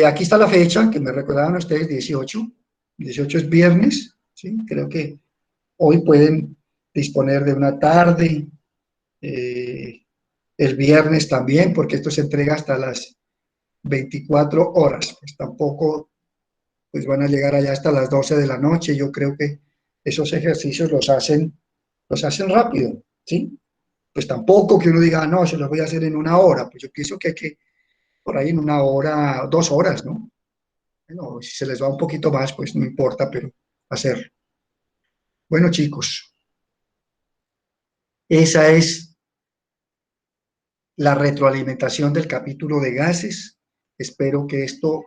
Speaker 2: Aquí está la fecha, que me recordaban ustedes, 18. 18 es viernes, ¿sí? Creo que hoy pueden disponer de una tarde, el viernes también, porque esto se entrega hasta las 24 horas. Pues tampoco pues van a llegar allá hasta las 12 de la noche. Yo creo que esos ejercicios los hacen rápido, ¿sí? Pues tampoco que uno diga, no, se los voy a hacer en una hora. Pues yo pienso que hay que, por ahí en una hora, 2 horas, ¿no? Bueno, si se les va un poquito más, pues no importa, pero hacerlo. Bueno, chicos, esa es la retroalimentación del capítulo de gases. Espero que esto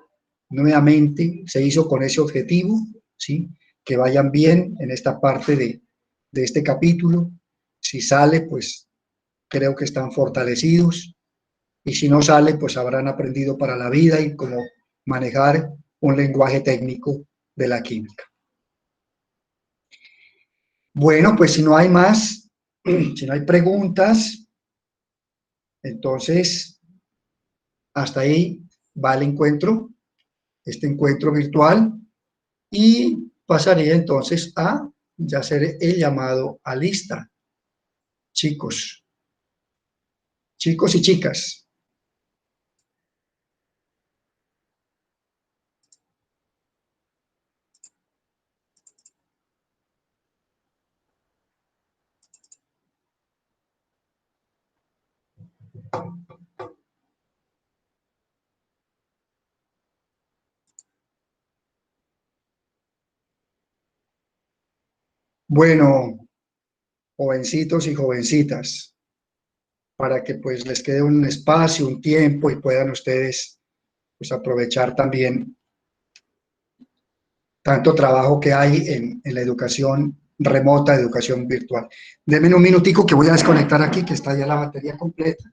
Speaker 2: nuevamente se hizo con ese objetivo, ¿sí? Que vayan bien en esta parte de este capítulo. Si sale, pues creo que están fortalecidos. Y si no sale, pues habrán aprendido para la vida y cómo manejar un lenguaje técnico de la química. Bueno, pues si no hay más, si no hay preguntas, entonces hasta ahí va el encuentro, este encuentro virtual, y pasaría entonces a ya hacer el llamado a lista. Chicos y chicas. Bueno, jovencitos y jovencitas, para que pues les quede un espacio, un tiempo y puedan ustedes pues aprovechar también tanto trabajo que hay en la educación remota, educación virtual. Denme un minutico que voy a desconectar aquí, que está ya la batería completa.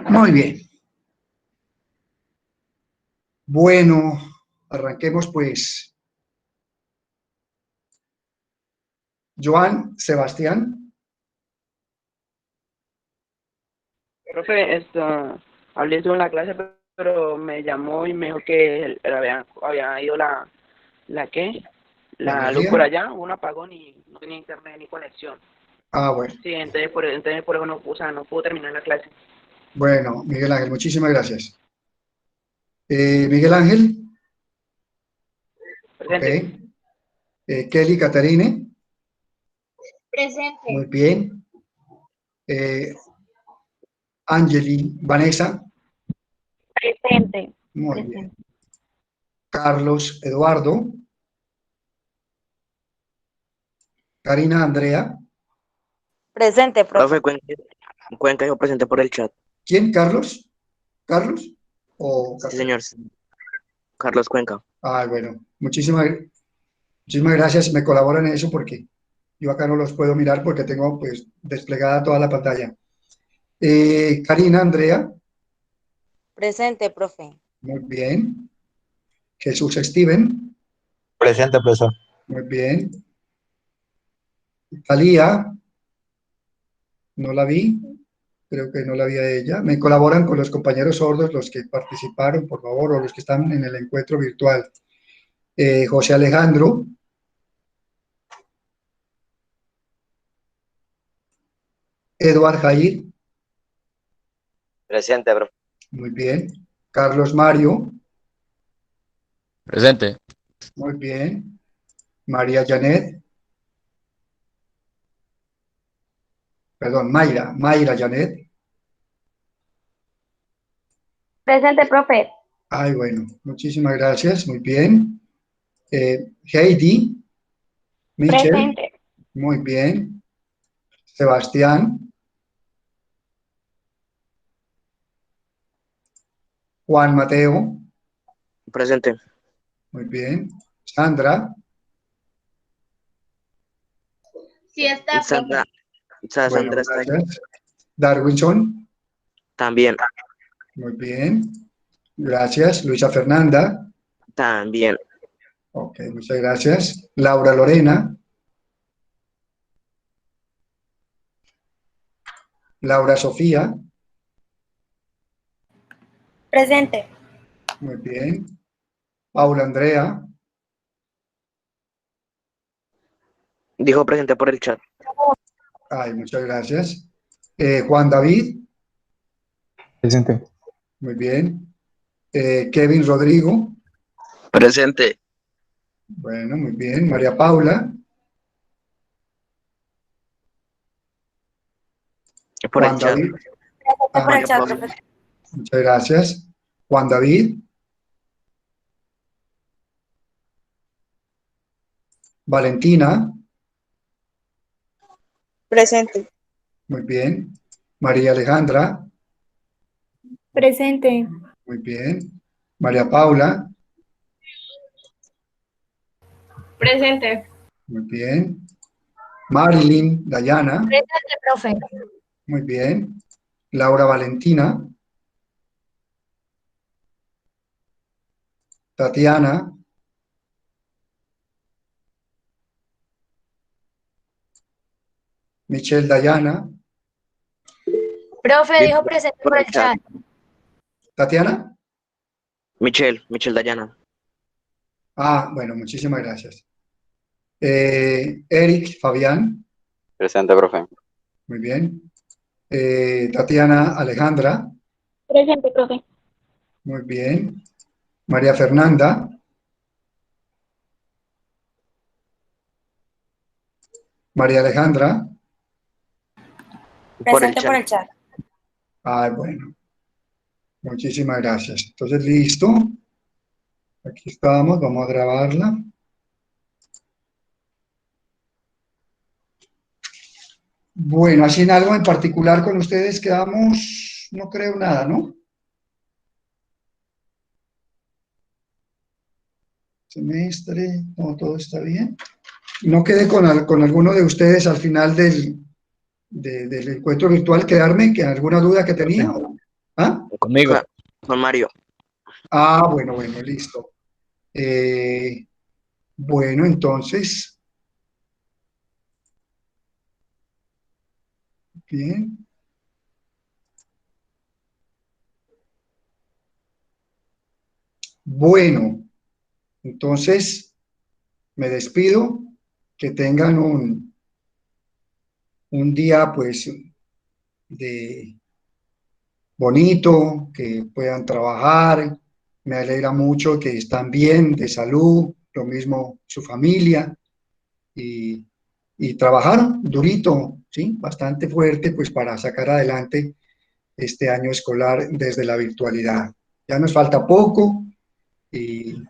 Speaker 2: Muy bien. Bueno, arranquemos pues. Joan, Sebastián.
Speaker 1: Profe, hablé sobre la clase, pero me llamó y me dijo que había ido ¿qué?
Speaker 2: ¿La
Speaker 1: La luz
Speaker 2: energía?
Speaker 1: por allá, hubo un apagón y no tenía internet ni conexión.
Speaker 2: Ah, bueno.
Speaker 1: Sí, entonces por eso no, no pudo terminar la clase.
Speaker 2: Bueno, Miguel Ángel, muchísimas gracias. Miguel Ángel, ok.
Speaker 1: Presente.
Speaker 2: Kelly, Catarine,
Speaker 6: Presente.
Speaker 2: muy bien. Angeli, Vanessa,
Speaker 3: Presente.
Speaker 2: muy bien. Carlos, Eduardo, Karina, Andrea.
Speaker 3: Presente, profe.
Speaker 8: Profe, Cuenca dijo presente por el chat.
Speaker 2: ¿Quién? ¿Carlos? ¿Carlos?
Speaker 8: Sí, señor. Carlos Cuenca.
Speaker 2: Ah, bueno, muchísimas gracias. Me colaboran en eso porque yo acá no los puedo mirar porque tengo pues desplegada toda la pantalla. Karina, Andrea,
Speaker 3: Presente, profe.
Speaker 2: muy bien. Jesús, Steven,
Speaker 5: Presente, profesor.
Speaker 2: muy bien. Talía, no la vi, creo que no la vi a ella. Me colaboran con los compañeros sordos, los que participaron, por favor, o los que están en el encuentro virtual. José Alejandro, Eduard Jair,
Speaker 7: Presente, profe.
Speaker 2: muy bien. Carlos Mario,
Speaker 4: Presente.
Speaker 2: muy bien. María Janet, perdón, Mayra Janet.
Speaker 3: Presente, profe.
Speaker 2: Ay, bueno, muchísimas gracias, muy bien. Heidi, Michelle,
Speaker 3: Presente.
Speaker 2: muy bien. Sebastián, Juan Mateo,
Speaker 8: Presente.
Speaker 2: muy bien. Sandra,
Speaker 6: Sí está,
Speaker 8: Sandra,
Speaker 6: profe.
Speaker 2: bueno,
Speaker 8: Sandra está aquí.
Speaker 2: gracias. Darwinson,
Speaker 8: También.
Speaker 2: muy bien. Gracias. Luisa Fernanda,
Speaker 8: También.
Speaker 2: ok, muchas gracias. Laura Lorena, Laura Sofía,
Speaker 3: Presente.
Speaker 2: muy bien. Paula Andrea,
Speaker 8: Dijo presente por el chat.
Speaker 2: ay, muchas gracias. Juan David,
Speaker 5: Presente.
Speaker 2: muy bien. Kevin Rodrigo,
Speaker 8: Presente.
Speaker 2: bueno, muy bien. María Paula,
Speaker 8: Por el
Speaker 2: Juan
Speaker 8: chat.
Speaker 2: David,
Speaker 3: Presente por el chat,
Speaker 8: Paula.
Speaker 3: profe.
Speaker 2: muchas gracias. Juan David, Valentina,
Speaker 3: Presente.
Speaker 2: muy bien. María Alejandra,
Speaker 3: Presente.
Speaker 2: muy bien. María Paula,
Speaker 6: Presente.
Speaker 2: muy bien. Marilyn, Dayana,
Speaker 3: Presente, profe.
Speaker 2: muy bien. Laura Valentina, Tatiana, Michelle Dayana,
Speaker 3: Profe
Speaker 8: Dijo
Speaker 3: dijo presente
Speaker 8: por
Speaker 3: por
Speaker 8: el
Speaker 3: el
Speaker 8: chat.
Speaker 3: chat.
Speaker 2: Tatiana.
Speaker 8: Michelle Dayana.
Speaker 2: Ah, bueno, muchísimas gracias. Eric Fabián,
Speaker 7: Presente, profe.
Speaker 2: muy bien. Tatiana Alejandra,
Speaker 3: Presente, profe.
Speaker 2: muy bien. María Fernanda, María Alejandra,
Speaker 8: Por el
Speaker 3: Presente por
Speaker 8: chat.
Speaker 3: el chat.
Speaker 2: ah, bueno, muchísimas gracias. Entonces, listo. Aquí estamos, vamos a grabarla. Bueno, así en algo en particular con ustedes quedamos, no creo nada, ¿no? Semestre, no, todo está bien. No quedé con alguno de ustedes al final del encuentro virtual, quedarme, que alguna duda que tenía. ¿Ah?
Speaker 4: Conmigo.
Speaker 8: Con Mario.
Speaker 2: Ah, bueno, bueno, listo. Bueno, entonces, bien. Bueno, entonces me despido. Que tengan un día, pues, de bonito, que puedan trabajar. Me alegra mucho que están bien, de salud, lo mismo su familia. Y trabajaron durito, ¿sí? Bastante fuerte, pues, para sacar adelante este año escolar desde la virtualidad. Ya nos falta poco y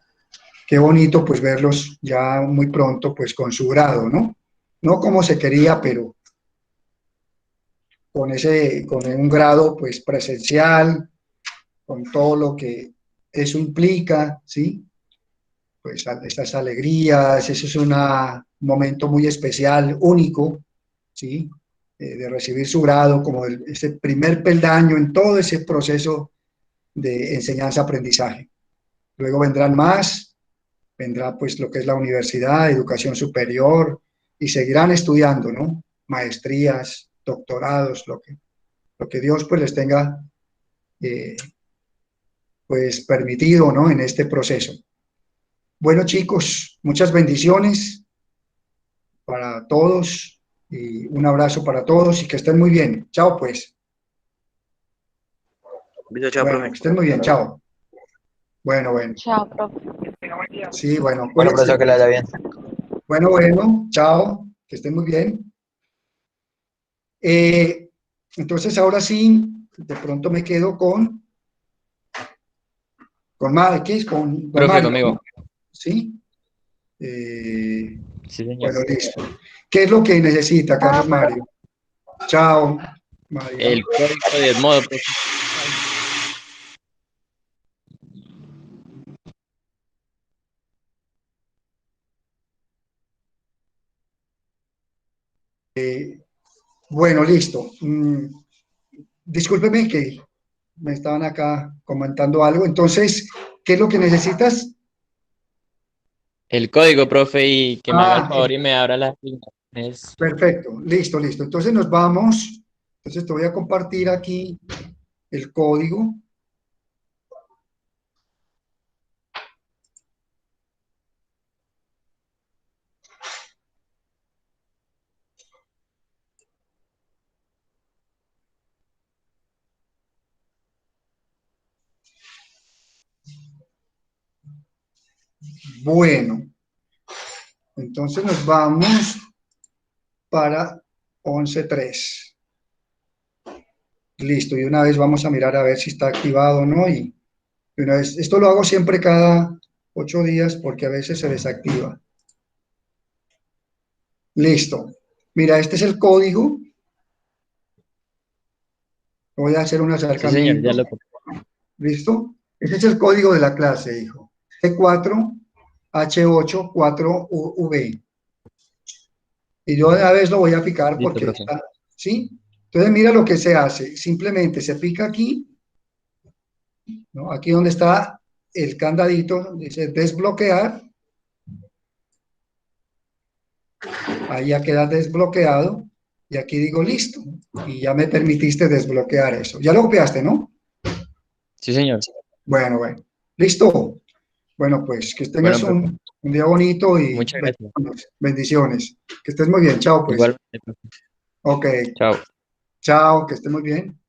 Speaker 2: qué bonito, pues, verlos ya muy pronto, pues, con su grado, ¿no? No como se quería, pero con un grado, pues, presencial, con todo lo que eso implica, ¿sí? Pues esas alegrías, eso es un momento muy especial, único, ¿sí? De recibir su grado como ese primer peldaño en todo ese proceso de enseñanza-aprendizaje. Luego vendrán más, vendrá pues lo que es la universidad, educación superior, y seguirán estudiando, ¿no? Maestrías, doctorados, lo que Dios pues les tenga eh, pues permitido, ¿no? En este proceso. Bueno, chicos, muchas bendiciones para todos y un abrazo para todos y que estén muy bien. Chao, pues.
Speaker 8: Listo, chao,
Speaker 2: Bueno,
Speaker 8: profe.
Speaker 2: que estén muy bien. Chao. Bueno, bueno.
Speaker 9: Chao, profe.
Speaker 2: Sí, bueno,
Speaker 5: Bueno,
Speaker 2: cuídense,
Speaker 5: profesor, que le
Speaker 2: pues.
Speaker 5: vaya bien.
Speaker 2: Bueno, bueno, chao. Que estén muy bien. Entonces, ahora sí, de pronto me quedo con Mario, ¿qué es? Con
Speaker 4: Profe,
Speaker 2: Mario,
Speaker 4: conmigo.
Speaker 2: ¿no? ¿Sí?
Speaker 4: Sí, señor.
Speaker 2: Bueno, listo. ¿Qué es lo que necesita, Carlos Mario? Chao, María.
Speaker 4: El código de Edmodo, profe.
Speaker 2: Bueno, listo. Discúlpeme que me estaban acá comentando algo. Entonces, ¿qué es lo que necesitas?
Speaker 4: El código, profe, y que me haga el
Speaker 2: Ah,
Speaker 4: favor y me abra las asignaciones.
Speaker 2: perfecto. Listo, listo. Entonces nos vamos. Entonces te voy a compartir aquí el código. Bueno, entonces nos vamos para 11.3. Listo, y una vez vamos a mirar a ver si está activado o no. Y una vez, esto lo hago siempre cada 8 días porque a veces se desactiva. Listo. Mira, este es el código. Voy a hacer un
Speaker 4: Sí, señor, ya
Speaker 2: acercamiento.
Speaker 4: lo.
Speaker 2: ¿Listo? Ese es el código de la clase, hijo. C4H84V. Y yo a vez lo voy a picar
Speaker 4: Listo,
Speaker 2: porque
Speaker 4: profe.
Speaker 2: está, ¿sí? Entonces mira lo que se hace. Simplemente se pica aquí, ¿no? Aquí donde está el candadito, dice desbloquear. Ahí ya queda desbloqueado. Y aquí digo listo. Y ya me permitiste desbloquear eso. Ya lo copiaste, ¿no?
Speaker 4: Sí, señor.
Speaker 2: Bueno, bueno. Listo. Bueno, pues que tengas
Speaker 4: Bueno, profe,
Speaker 2: un día bonito y
Speaker 4: muchas gracias.
Speaker 2: bendiciones. Que estés muy bien. Chao, pues.
Speaker 4: Igualmente, profe.
Speaker 2: Ok.
Speaker 4: Chao.
Speaker 2: Chao, que estés muy bien.